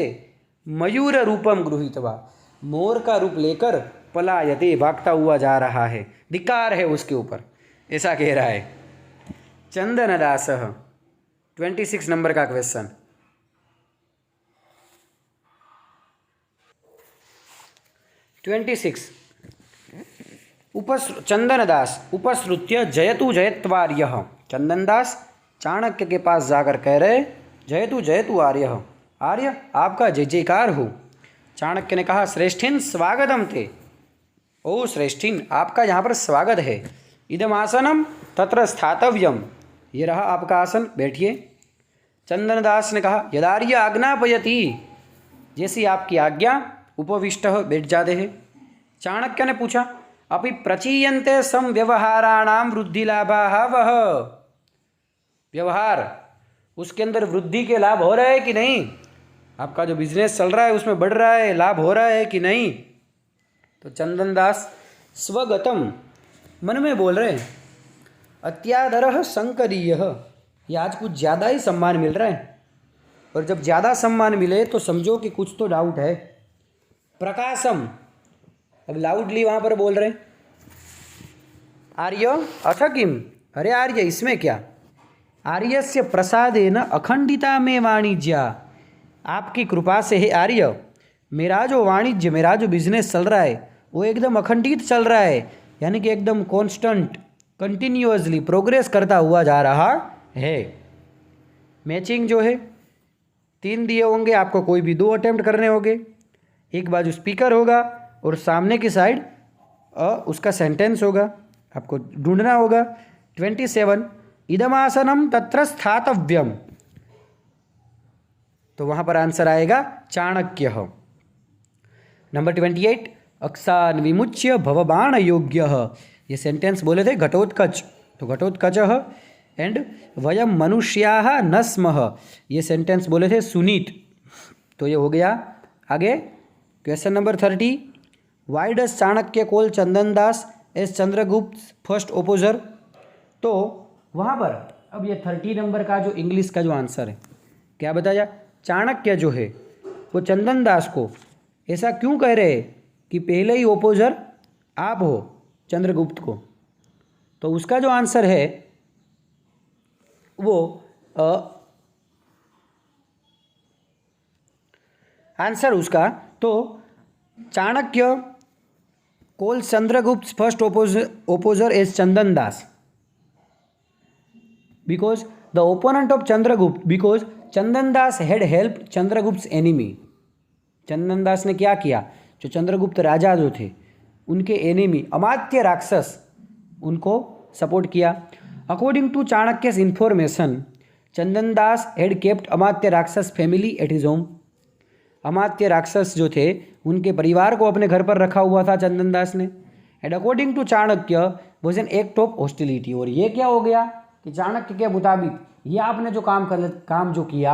मयूर रूपम गृहीत्वा, मोर का रूप लेकर, पलायते, भागता हुआ जा रहा है, धिक्कार है उसके ऊपर, ऐसा कह रहा है। चंदनदासः 26 नंबर का क्वेश्चन, 26 चंदनदास उपश्रुत्य जयतु जयत्वार्यः, चंदनदास चाणक्य के पास जाकर कह रहे जयतु जयतु आर्यः, आर्य आपका जय जयकार हो। चाणक्य ने कहा श्रेष्ठिन स्वागतम ते, ओ श्रेष्ठिन आपका यहाँ पर स्वागत है। इदम आसनम तत्र स्थातव्यम, ये रहा आपका आसन, बैठिए। चंदनदास ने कहा यदार्य आज्ञापयति, जैसी आपकी आज्ञा, उपविष्टः, बैठ जाते हैं। चाणक्य ने पूछा अपि प्रचीयन्ते समव्यवहाराणां वृद्धिलाभाः वह, व्यवहार उसके अंदर वृद्धि के लाभ हो रहे हैं कि नहीं, आपका जो बिजनेस चल रहा है उसमें बढ़ रहा है, लाभ हो रहा है कि नहीं। तो चंदन दास स्वगतम मन में बोल रहे हैं, अत्यादरः शंकरीय, ये आज कुछ ज़्यादा ही सम्मान मिल रहा है, और जब ज़्यादा सम्मान मिले तो समझो कि कुछ तो डाउट है। प्रकाशम, अब लाउडली वहाँ पर बोल रहे हैं, आर्य अथ किम, अरे आर्य इसमें क्या, आर्यस्य प्रसादेन अखंडिता में वाणिज्या, आपकी कृपा से है आर्य, मेरा जो वाणिज्य, मेरा जो बिजनेस चल रहा है वो एकदम अखंडित चल रहा है, यानी कि एकदम कांस्टेंट कंटिन्यूअसली प्रोग्रेस करता हुआ जा रहा है। मैचिंग जो है 3 दिए होंगे आपको, कोई भी 2 अटेम्प्ट करने होंगे, एक बाजू स्पीकर होगा और सामने की साइड उसका सेंटेंस होगा, आपको ढूंढना होगा। 27 इदमासनम तत्र स्थातव्यम, तो वहाँ पर आंसर आएगा चाणक्य। नंबर 28 अक्सान विमुच्य भवबाण योग्य, ये सेंटेंस बोले थे घटोत्कच, तो घटोत्कच एंड वयम मनुष्याः न स्मः, ये सेंटेंस बोले थे सुनीत, तो ये हो गया। आगे question number 30 why does Chanakya call Chandan Das as Chandragupta first opposer, तो वहाँ पर अब ये 30 नंबर का जो इंग्लिश का जो आंसर है, क्या बताया, चाणक्य जो है वो चंदन दास को ऐसा क्यों कह रहे हैं कि पहले ही ओपोजर आप हो चंद्रगुप्त को, तो उसका जो आंसर है वो आंसर उसका, तो Chanakya call Chandragupta first opposer as Chandan Das because the opponent of Chandragupta, because Chandan Das had helped Chandragupta enemy, Chandan Das ने क्या किया, जो चंद्रगुप्त राजा जो थे उनके एनिमी अमात्य राक्षस, उनको सपोर्ट किया। According to Chanakya's information Chandan Das had kept Amatya Rakshasa family at his home, Amatya Rakshasa जो थे उनके परिवार को अपने घर पर रखा हुआ था चंदन दास ने। And according to Chanakya was an act of hostility, और ये क्या हो गया कि चाणक्य के मुताबिक ये आपने जो काम जो किया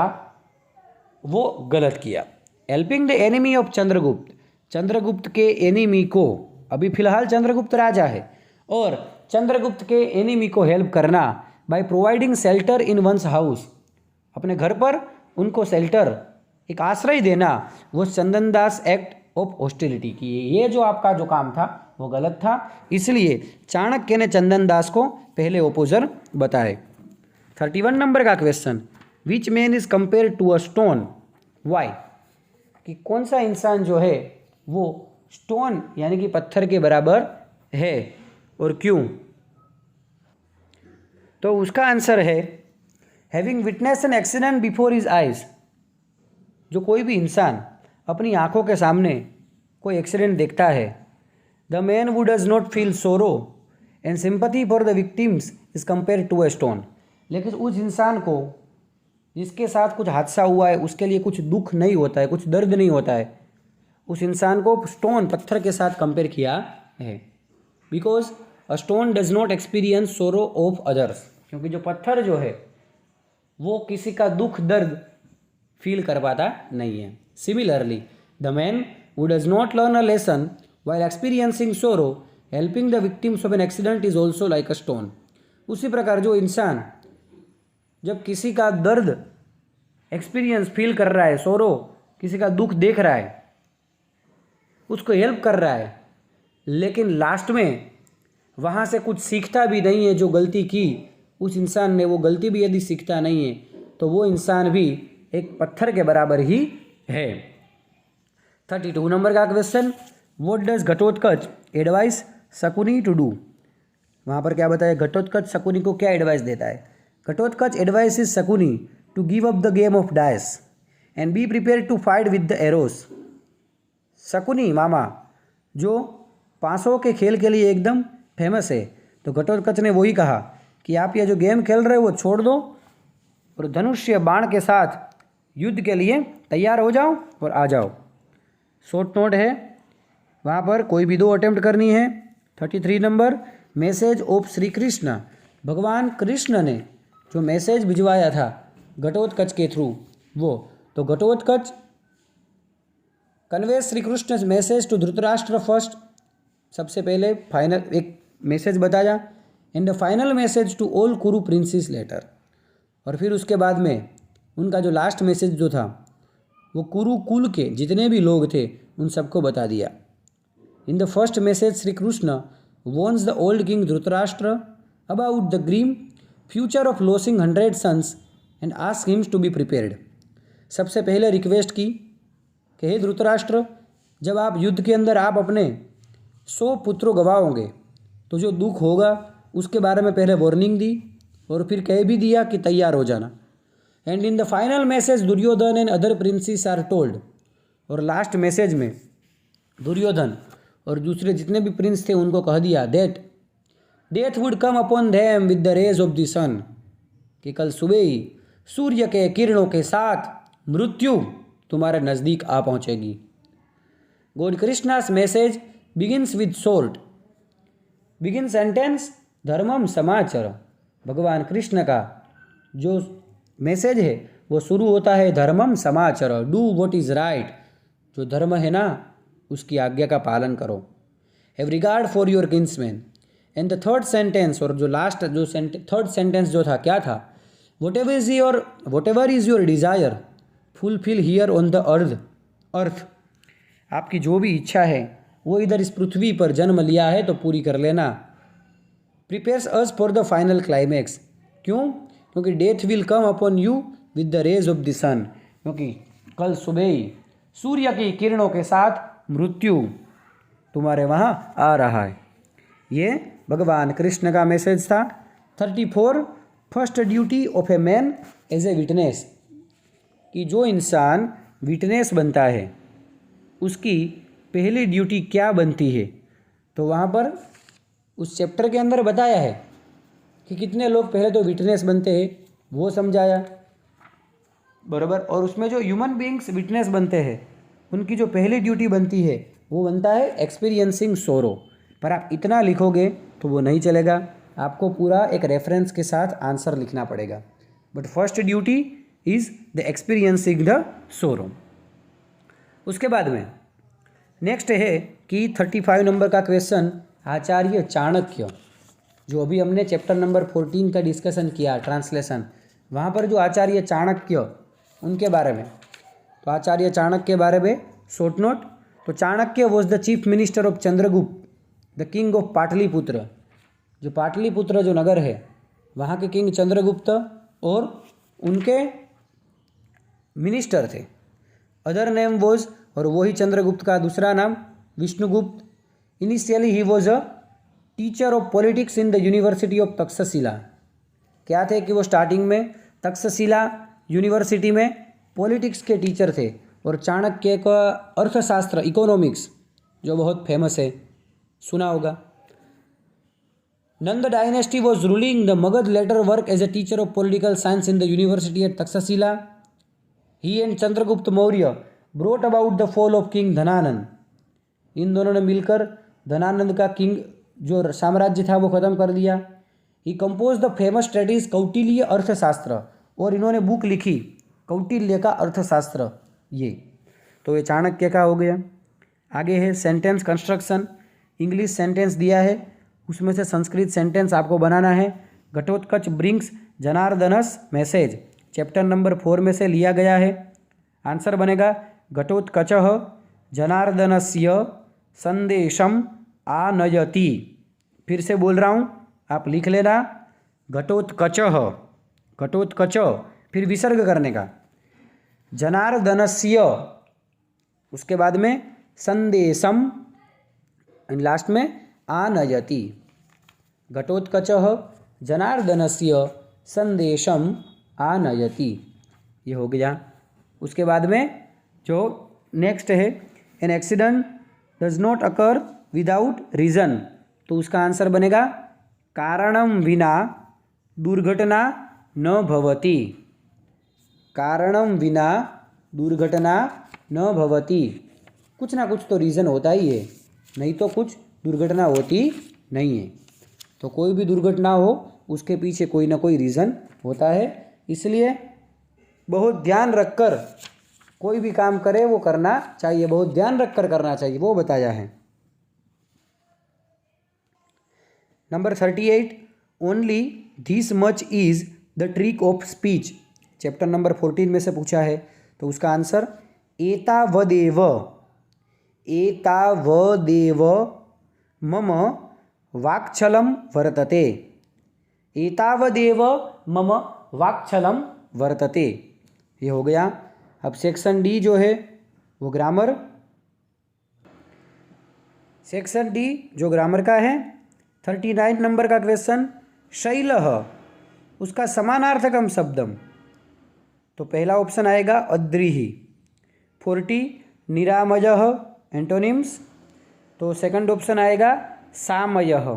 वो गलत किया। Helping the enemy of Chandragupta, Chandragupta के एनिमी को, अभी फिलहाल चंद्रगुप्त राजा है, और चंद्रगुप्त के एनिमी को हेल्प करना by providing shelter in one's house, अपने घर पर उनको शेल्टर, एक आश्रय देना, वो Chandan Das act of hostility की, ये जो आपका जो काम था वो गलत था, इसलिए चाणक्य ने चंदन दास को पहले ओपोजर बताए। 31 नंबर का question, which man is compare to a stone, why, कि कौन सा इंसान जो है वो स्टोन यानी कि पत्थर के बराबर है और क्यों, तो उसका आंसर है having witness an accident before his eyes, जो कोई भी इंसान अपनी आंखों के सामने कोई एक्सीडेंट देखता है, the man who does not feel sorrow and sympathy for the victims is compared to a stone, लेकिन उस इंसान को जिसके साथ कुछ हादसा हुआ है उसके लिए कुछ दुख नहीं होता है, कुछ दर्द नहीं होता है, उस इंसान को स्टोन पत्थर के साथ कंपेयर किया है। Because a stone does not experience सोरो ऑफ अदर्स, क्योंकि जो पत्थर जो है वो किसी का दुख दर्द फील कर पाता नहीं है। Similarly the man who does not learn a lesson while experiencing sorrow helping the victims of an accident is also like a stone, उसी प्रकार जो इंसान जब किसी का दर्द एक्सपीरियंस फील कर रहा है, सोरो किसी का दुख देख रहा है, उसको हेल्प कर रहा है, लेकिन लास्ट में वहाँ से कुछ सीखता भी नहीं है, जो गलती की उस इंसान ने वो गलती भी यदि सीखता नहीं है तो वो इंसान भी एक पत्थर के बराबर ही है। 32 नंबर का question, what does Ghatotkacha advice Shakuni to do, वहाँ पर क्या बताया, घटोत्कच शकुनी को क्या एडवाइस देता है, Ghatotkacha advice is Shakuni to give up the game of dice and be prepare to fight with the arrows. Shakuni मामा जो पासों के खेल के लिए एकदम फेमस है, तो घटोत्कच ने वही कहा कि आप ये जो गेम खेल रहे हो वो छोड़ दो और धनुष्य बाण के साथ युद्ध के लिए तैयार हो जाओ और आ जाओ। शॉर्ट नोट है, वहाँ पर कोई भी 2 अटेम्प्ट करनी है। 33 number, message of Shri Krishna, भगवान कृष्ण ने जो मैसेज भिजवाया था घटोत्कच के थ्रू वो, तो Ghatotkacha convey Shri Krishna message to Dhritarashtra first, सबसे पहले फाइनल एक मैसेज बताया, and the final message to all Kuru princes later, और फिर उसके बाद में उनका जो लास्ट मैसेज जो था वो कुरु कुल के जितने भी लोग थे उन सबको बता दिया। In the first message Shri Krishna warns the old king Dhritarashtra about the grim future of losing 100 sons and ask him to be prepared. सबसे पहले रिक्वेस्ट की कि हे धृतराष्ट्र, जब आप युद्ध के अंदर आप अपने 100 पुत्रों गवाओगे तो जो दुख होगा उसके बारे में पहले वार्निंग दी, और फिर कह भी दिया कि तैयार हो जाना। And in the final message Duryodhana and other princes are told, और लास्ट मैसेज में दुर्योधन और दूसरे जितने भी प्रिंस थे उनको कह दिया that death would come upon them with the rays of the sun, कि कल सुबह ही सूर्य के किरणों के साथ मृत्यु तुम्हारे नज़दीक आ पहुंचेगी। God Krishna's message begins with salt, begin sentence धर्मम समाचर। भगवान कृष्ण का जो मैसेज है वो शुरू होता है धर्मम समाचर, डू व्हाट इज़ राइट, जो धर्म है ना उसकी आज्ञा का पालन करो। Have regard for your kinsman. And the third sentence, और जो लास्ट जो थर्ड सेंटेंस जो था क्या था, what ever is your desire fulfil here on the earth. आपकी जो भी इच्छा है वो इधर इस पृथ्वी पर जन्म लिया है तो पूरी कर लेना। Prepares us for the final climax, क्यों? क्योंकि death will come upon you with the rays of the sun, क्योंकि कल सुबह ही सूर्य की किरणों के साथ मृत्यु तुम्हारे वहाँ आ रहा है। ये भगवान कृष्ण का मैसेज था। 34 first duty of a man as a witness, कि जो इंसान विटनेस बनता है उसकी पहली ड्यूटी क्या बनती है, तो वहाँ पर उस चैप्टर के अंदर बताया है कि कितने लोग पहले तो विटनेस बनते हैं वो समझाया, बराबर। और उसमें जो ह्यूमन बीइंग्स विटनेस बनते हैं उनकी जो पहली ड्यूटी बनती है वो बनता है एक्सपीरियंसिंग सोरो। पर आप इतना लिखोगे तो वो नहीं चलेगा, आपको पूरा एक रेफरेंस के साथ आंसर लिखना पड़ेगा। But first duty is the experiencing the सोरो। उसके बाद में नेक्स्ट है कि 35 नंबर का क्वेश्चन, आचार्य चाणक्य, जो अभी हमने चैप्टर नंबर 14 का डिस्कशन किया ट्रांसलेशन, वहाँ पर जो आचार्य चाणक्य उनके बारे में, तो आचार्य चाणक्य के बारे में शॉर्ट नोट। तो Chanakya was the chief minister of Chandragupta the king of Pataliputra, जो पाटलिपुत्र जो नगर है वहाँ के किंग चंद्रगुप्त और उनके मिनिस्टर थे। अदर नेम वॉज, और वही चंद्रगुप्त का दूसरा नाम Vishnugupta. Initially he was a teacher of politics in the university of Takshashila. क्या थे कि वो स्टार्टिंग में तक्षशिला यूनिवर्सिटी में पॉलिटिक्स के टीचर थे। और चाणक्य का अर्थशास्त्र इकोनॉमिक्स जो बहुत फेमस है, सुना होगा। Nanda dynasty was ruling the Magadha, later work as a teacher of political science in the university at Takshashila. He and Chandragupta Maurya brought about the fall of king Dhanananda. इन दोनों ने मिलकर धनानंद का किंग जो साम्राज्य था वो ख़त्म कर दिया। ही कंपोज द फेमस ट्रेटिस कौटिल्य अर्थशास्त्र, और इन्होंने बुक लिखी कौटिल्य का अर्थशास्त्र। ये तो ये चाणक्य का हो गया। आगे है सेंटेंस कंस्ट्रक्शन। इंग्लिश सेंटेंस दिया है, उसमें से संस्कृत सेंटेंस आपको बनाना है। Ghatotkacha brings Janardana's message, chapter number 4 में से लिया गया है। आंसर बनेगा घटोत्कचः जनार्दनस्य संदेशम आनयति। फिर से बोल रहा हूँ, आप लिख लेना। घटोत्कचः, घटोत्कच, फिर विसर्ग करने का, जनार्दनस्य, उसके बाद में संदेशम, लास्ट में आनयति। घटोत्कचः जनार्दनस्य संदेशम आनयति, ये हो गया। उसके बाद में जो नेक्स्ट है, an accident does not occur without reason, तो उसका आंसर बनेगा कारणम विना दुर्घटना न भवति। कारणम विना दुर्घटना न भवति, कुछ ना कुछ तो रीज़न होता ही है, नहीं तो कुछ दुर्घटना होती नहीं है। तो कोई भी दुर्घटना हो उसके पीछे कोई ना कोई रीज़न होता है, इसलिए बहुत ध्यान रखकर कोई भी काम करे वो करना चाहिए, बहुत ध्यान रखकर करना चाहिए, वो बताया है। Number 38, only this much is the trick of speech. Chapter number 14 में से पूछा है, तो उसका आंसर एतावदेव एतावदेव मम वाक्छलं वर्तते। एतावदेव मम वाक्छलं वर्तते, ये हो गया। अब सेक्शन डी जो है वो ग्रामर, सेक्शन डी जो ग्रामर का है, 39 नंबर का क्वेश्चन, शैलः उसका समानार्थकम शब्दम। तो पहला ऑप्शन आएगा अद्रिहि। 40 निरामयः एंटोनिम्स, तो सेकंड ऑप्शन आएगा सामयः।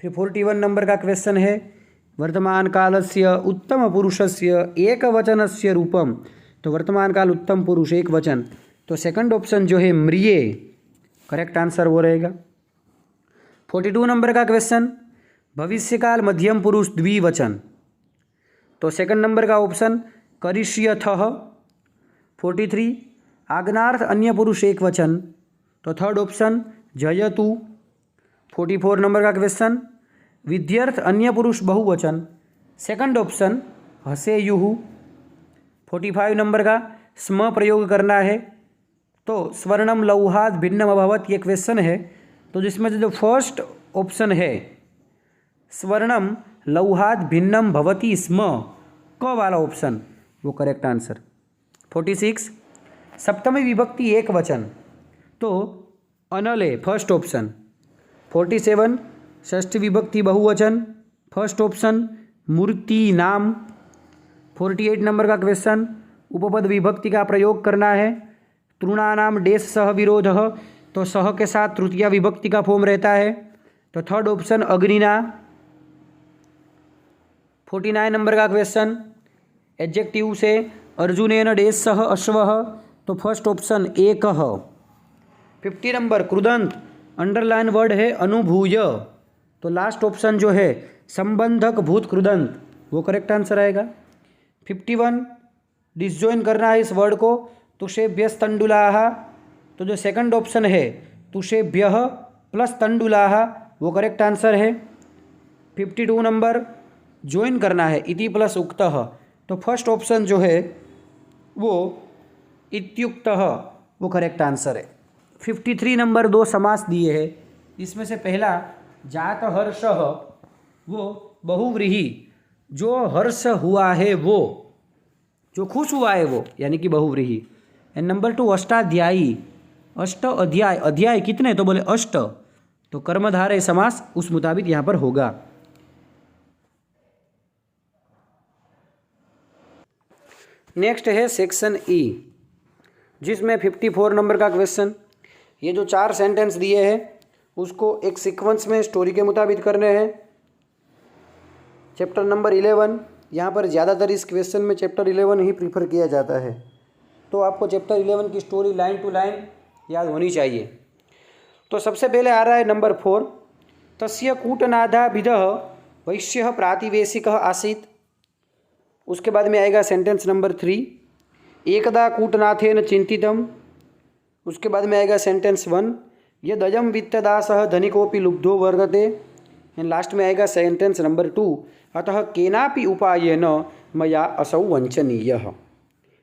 फिर 41 नंबर का क्वेश्चन है, वर्तमान कालस्य उत्तम पुरुषस्य एकवचनस्य रूपम। तो वर्तमान काल उत्तम पुरुष एक वचन, तो सेकंड ऑप्शन जो है म्रिये, करेक्ट आंसर वो रहेगा। 42 नंबर का क्वेश्चन, भविष्यकाल मध्यम पुरुष द्विवचन। तो सेकंड नंबर का ऑप्शन करिष्यथः। 43 आज्ञार्थ अन्य पुरुष एक वचन, तो थर्ड ऑप्शन जयतु। 44 नंबर का क्वेश्चन, विद्यर्थ अन्य पुरुष बहुवचन, सेकंड ऑप्शन हसेयुः। 45 नंबर का स्म प्रयोग करना है, तो स्वर्णम लौहात भिन्नम अभवत, ये क्वेश्चन है, तो जिसमें से जो फर्स्ट ऑप्शन है स्वर्णम लौहात भिन्नम भवति स्म, क वाला ऑप्शन वो करेक्ट आंसर। 46 सप्तमी विभक्ति एक वचन, तो अनले फर्स्ट ऑप्शन। 47 षष्ठी विभक्ति बहुवचन, फर्स्ट ऑप्शन मूर्ति नाम। 48 नंबर का क्वेश्चन, उपपद विभक्ति का प्रयोग करना है, तृणानाम डेश सह विरोधः, तो सह के साथ तृतीया विभक्ति का फॉर्म रहता है, तो थर्ड ऑप्शन अग्निना। 49 नंबर का क्वेश्चन, एडजेक्टिव से अर्जुनेन डेश सह अश्वः, तो फर्स्ट ऑप्शन एकः। 50 नंबर कृदंत अंडरलाइन वर्ड है अनुभूय, तो लास्ट ऑप्शन जो है संबंधक भूत कृदंत, वो करेक्ट आंसर आएगा। 51 डिसजॉइन करना है इस वर्ड को, तुषेभ्यस्तंडुलाः, तो जो सेकंड ऑप्शन है तुषेभ्यः प्लस तंडुलाः, वो करेक्ट आंसर है। 52 नंबर ज्वाइन करना है इति प्लस उक्तः, तो फर्स्ट ऑप्शन जो है वो इत्युक्तः, वो करेक्ट आंसर है। 53 नंबर दो समास दिए हैं, इसमें से पहला जात हर्षः, वो बहुव्रीहि, जो हर्ष हुआ है वो, जो खुश हुआ है वो, यानी कि बहुव्रीहि। एंड नंबर 2 अष्टाध्यायी, अष्ट अध्याय, अध्याय कितने, तो बोले अष्ट, तो कर्मधारय समास उस मुताबिक यहाँ पर होगा। नेक्स्ट है सेक्शन ई, जिसमें 54 नंबर का क्वेश्चन, ये जो 4 सेंटेंस दिए हैं उसको एक सीक्वेंस में स्टोरी के मुताबिक करने हैं। चैप्टर नंबर 11, यहाँ पर ज़्यादातर इस क्वेश्चन में चैप्टर 11 ही प्रीफर किया जाता है, तो आपको चैप्टर 11 की स्टोरी लाइन टू लाइन याद होनी चाहिए। तो सबसे पहले आ रहा है नंबर 4, तस्य कूटनादाभिधः वैश्यः प्रातिवेशिकः आसीत्। उसके बाद में आएगा सेंटेंस नंबर 3, एकदा कूटनाथेन चिंतितम। उसके बाद में आएगा सेंटेंस 1, यदयं वित्तदासः धनिकोऽपि लुब्धो वर्तते। एंड लास्ट में आएगा सेंटेंस नंबर 2, अतः केनापि उपायेन मया असौ वंचनीयः।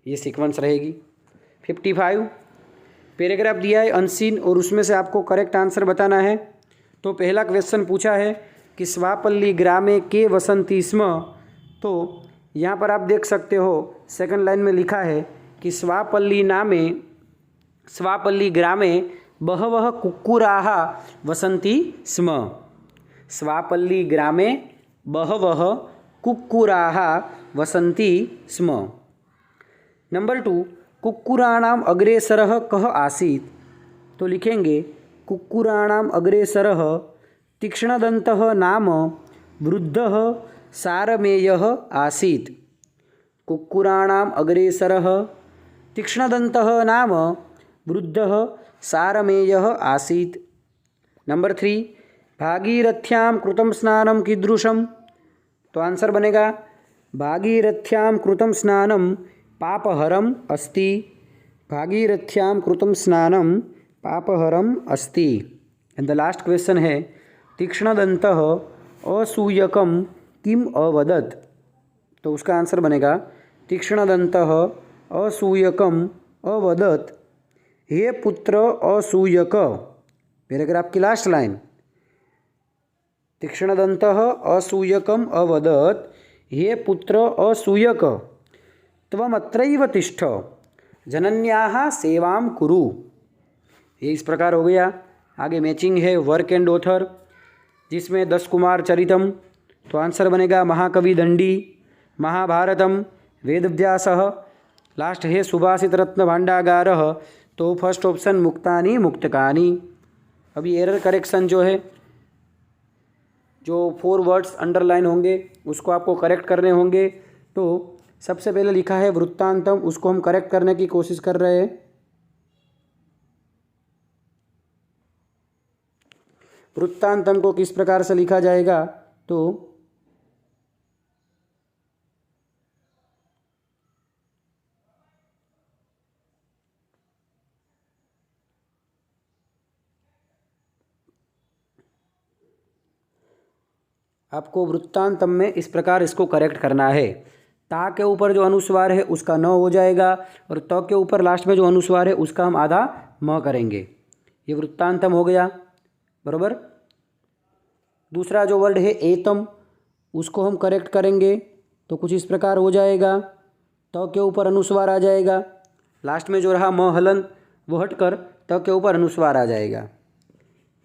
ये सीक्वेंस रहेगी। 55 पैराग्राफ दिया है अनसीन, और उसमें से आपको करेक्ट आंसर बताना है। तो पहला क्वेश्चन पूछा है कि स्वापल्ली ग्रामे के वसंती स्म, तो यहाँ पर आप देख सकते हो सेकंड लाइन में लिखा है कि स्वापल्ली ग्रामे बहवः कुक्कुराः वसन्ति स्म। स्वापल्ली ग्रामे बहवः कुक्कुराः वसन्ति स्म। नंबर 2 कुक्कुराणाम अग्रेसरः कः आसीत्, तो लिखेंगे कुक्कुराणाम अग्रेसरः तीक्ष्णदन्तः नाम वृद्धः सारमेयः आसीत्। कुक्कुराणाम अग्रेसरः तीक्ष्णदन्तः नाम वृद्धः सारमेयः आसीत्। नंबर 3 भागीरथ्यां कृतं स्नानं कीदृशं, तो आंसर बनेगा भागीरथ्यां कृतं स्नानं पापहरम अस्ति। भागीरथ्यां कृतं स्नानं पापहरम अस्ति। एंड द लास्ट क्वेश्चन है तीक्ष्णदंतः असूयकं किम अवदत्। तो उसका आंसर बनेगा तीक्ष्णदंतः असूयकम अवदत् हे पुत्र असूयक। पैराग्राफ की लास्ट लाइन, तीक्ष्णदंतः असूयकम अवदत् हे पुत्र असूयक त्वमत्रैव तिष्ठ जनन्याः सेवां कुरु। ये इस प्रकार हो गया। आगे मैचिंग है वर्क एंड ऑथर, जिसमें 10 कुमार चरितम, तो आंसर बनेगा महाकवि दंडी, महाभारतम, वेदव्यासः। लास्ट है सुभाषित रत्न भांडागारः, तो फर्स्ट ऑप्शन मुक्तानि मुक्तकानि। अभी एरर करेक्शन जो है, जो 4 वर्ड्स अंडरलाइन होंगे उसको आपको करेक्ट करने होंगे। तो सबसे पहले लिखा है वृत्तांतम, उसको हम करेक्ट करने की कोशिश कर रहे हैं। वृत्तांतम को किस प्रकार से लिखा जाएगा, तो आपको वृत्तांतम में इस प्रकार इसको करेक्ट करना है। ता के ऊपर जो अनुस्वार है उसका न हो जाएगा, और त के ऊपर लास्ट में जो अनुस्वार है उसका हम आधा म करेंगे। ये वृत्तांतम हो गया, बराबर। दूसरा जो वर्ड है एतम, उसको हम करेक्ट करेंगे तो कुछ इस प्रकार हो जाएगा। त के ऊपर अनुस्वार आ जाएगा, लास्ट में जो रहा म हलन वो हटकर त के ऊपर अनुस्वार आ जाएगा।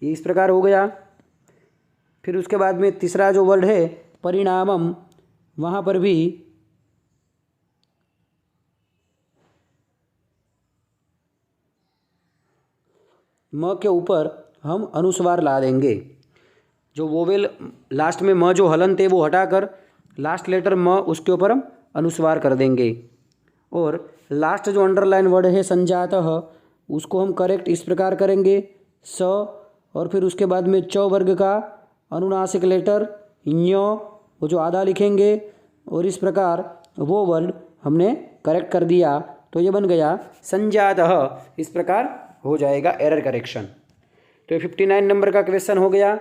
ये इस प्रकार हो गया। फिर उसके बाद में तीसरा जो वर्ड है परिणामम, वहाँ पर भी म के ऊपर हम अनुस्वार ला देंगे। जो वोवेल लास्ट में म जो हलन थे वो हटाकर लास्ट लेटर म उसके ऊपर हम अनुस्वार कर देंगे। और लास्ट जो अंडरलाइन वर्ड है संजातः, उसको हम करेक्ट इस प्रकार करेंगे स, और फिर उसके बाद में च वर्ग का अनुनासिक लेटर ञ, वो जो आधा लिखेंगे, और इस प्रकार वो वर्ड हमने करेक्ट कर दिया तो ये बन गया संजातः। इस प्रकार हो जाएगा एरर करेक्शन। तो ये 59 नंबर का क्वेश्चन हो गया।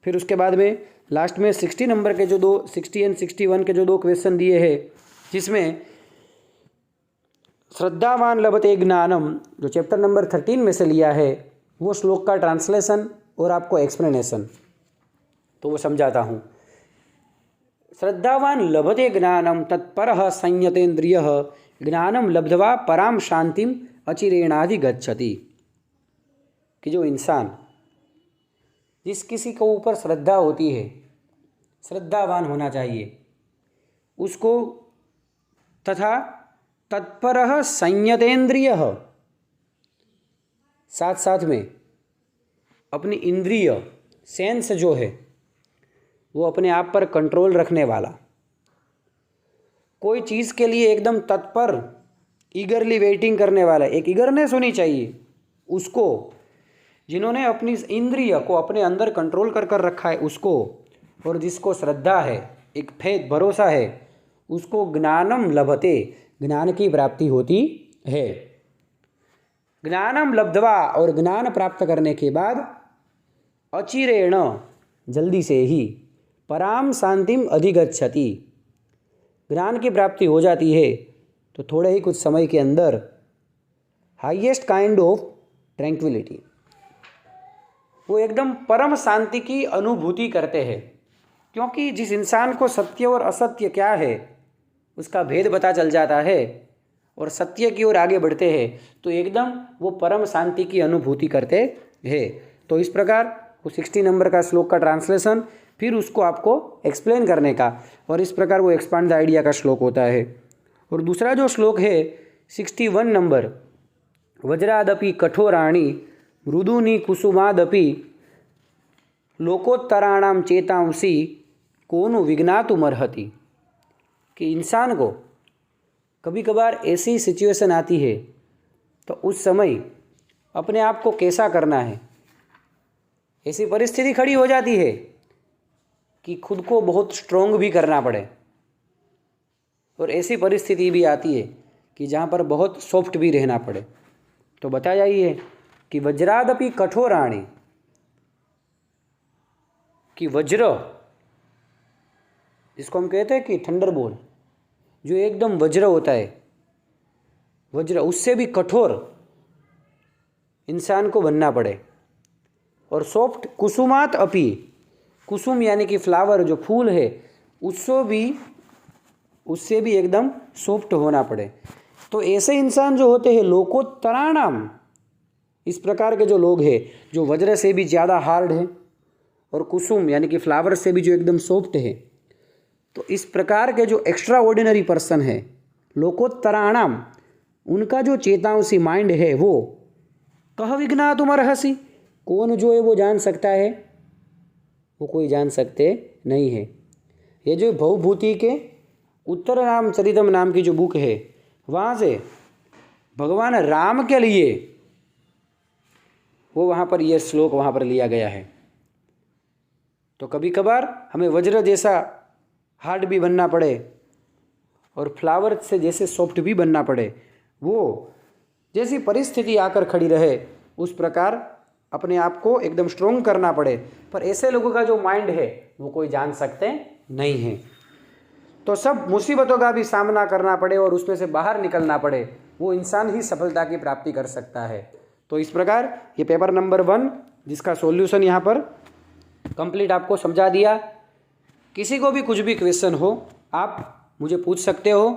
फिर उसके बाद में लास्ट में 60 नंबर के जो 60 एंड 61 के जो 2 क्वेश्चन दिए हैं, जिसमें श्रद्धावान लभते ज्ञानम जो चैप्टर नंबर 13 में से लिया है, वो श्लोक का ट्रांसलेशन और आपको एक्सप्लेनेशन, तो वो समझाता हूँ। श्रद्धावान लभते ज्ञानम तत्परः संयतेन्द्रियः ज्ञानम लब्ध्वा पराम शांतिम अचिरेणाधिगच्छति। कि जो इंसान, जिस किसी को ऊपर श्रद्धा होती है, श्रद्धावान होना चाहिए उसको, तथा तत्परः संयतेन्द्रियः, साथ साथ में अपनी इंद्रिय सेंस जो है वो अपने आप पर कंट्रोल रखने वाला, कोई चीज़ के लिए एकदम तत्पर ईगरली वेटिंग करने वाला, एक ईगरनेस होनी चाहिए उसको, जिन्होंने अपनी इंद्रिय को अपने अंदर कंट्रोल कर कर रखा है उसको, और जिसको श्रद्धा है, एक फेथ भरोसा है, उसको ज्ञानम लभते, ज्ञान की प्राप्ति होती है। ज्ञानम लब्ध्वा, और ज्ञान प्राप्त करने के बाद अचिरेण, जल्दी से ही, पराम शांतिम अधिगच्छति, ज्ञान की प्राप्ति हो जाती है तो थोड़े ही कुछ समय के अंदर हाईएस्ट काइंड ऑफ ट्रैंक्विलिटी, वो एकदम परम शांति की अनुभूति करते हैं। क्योंकि जिस इंसान को सत्य और असत्य क्या है उसका भेद पता चल जाता है और सत्य की ओर आगे बढ़ते हैं, तो एकदम वो परम शांति की अनुभूति करते हैं। तो इस प्रकार वो 60 नंबर का श्लोक का ट्रांसलेशन, फिर उसको आपको एक्सप्लेन करने का, और इस प्रकार वो एक्सपांड द आइडिया का श्लोक होता है। और दूसरा जो श्लोक है 61 नंबर, वज्रादपि कठोराणि मृदूनि कुसुमादपि लोकोत्तराणाम चेतांसी कोनु विघ्नातुमर्हति। कि इंसान को कभी कभार ऐसी सिचुएशन आती है तो उस समय अपने आप को कैसा करना है, ऐसी परिस्थिति खड़ी हो जाती है कि खुद को बहुत स्ट्रोंग भी करना पड़े, और ऐसी परिस्थिति भी आती है कि जहाँ पर बहुत सॉफ्ट भी रहना पड़े। तो बताया ये कि वज्रादपि कठोराणि, कि वज्र जिसको हम कहते हैं कि थंडरबोल्ट, जो एकदम वज्र होता है, वज्र, उससे भी कठोर इंसान को बनना पड़े। और सॉफ्ट कुसुमात अपि, कुसुम यानी कि फ्लावर, जो फूल है, उससे भी एकदम सॉफ्ट होना पड़े। तो ऐसे इंसान जो होते हैं लोकोत्तराणाम, इस प्रकार के जो लोग हैं जो वज्र से भी ज़्यादा हार्ड है और कुसुम यानी कि फ्लावर से भी जो एकदम सॉफ्ट है, तो इस प्रकार के जो एक्स्ट्रा ऑर्डिनरी पर्सन है लोकोत्तराणाम, उनका जो चेतांसी माइंड है वो कह विज्ञातुम अर्हसि, कौन जो है वो जान सकता है? वो कोई जान सकते नहीं है। ये जो भवभूति के उत्तर राम चरितम नाम की जो बुक है, वहाँ से भगवान राम के लिए वो वहाँ पर यह श्लोक वहाँ पर लिया गया है। तो कभी कभार हमें वज्र जैसा हार्ड भी बनना पड़े और फ्लावर से जैसे सॉफ्ट भी बनना पड़े, वो जैसी परिस्थिति आकर खड़ी रहे उस प्रकार अपने आप को एकदम स्ट्रोंग करना पड़े। पर ऐसे लोगों का जो माइंड है वो कोई जान सकते नहीं है। तो सब मुसीबतों का भी सामना करना पड़े और उसमें से बाहर निकलना पड़े, वो इंसान ही सफलता की प्राप्ति कर सकता है। तो इस प्रकार ये पेपर नंबर 1 जिसका सॉल्यूशन यहाँ पर कंप्लीट आपको समझा दिया। किसी को भी कुछ भी क्वेश्चन हो आप मुझे पूछ सकते हो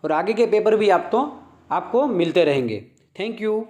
और आगे के पेपर भी आपको मिलते रहेंगे। Thank you.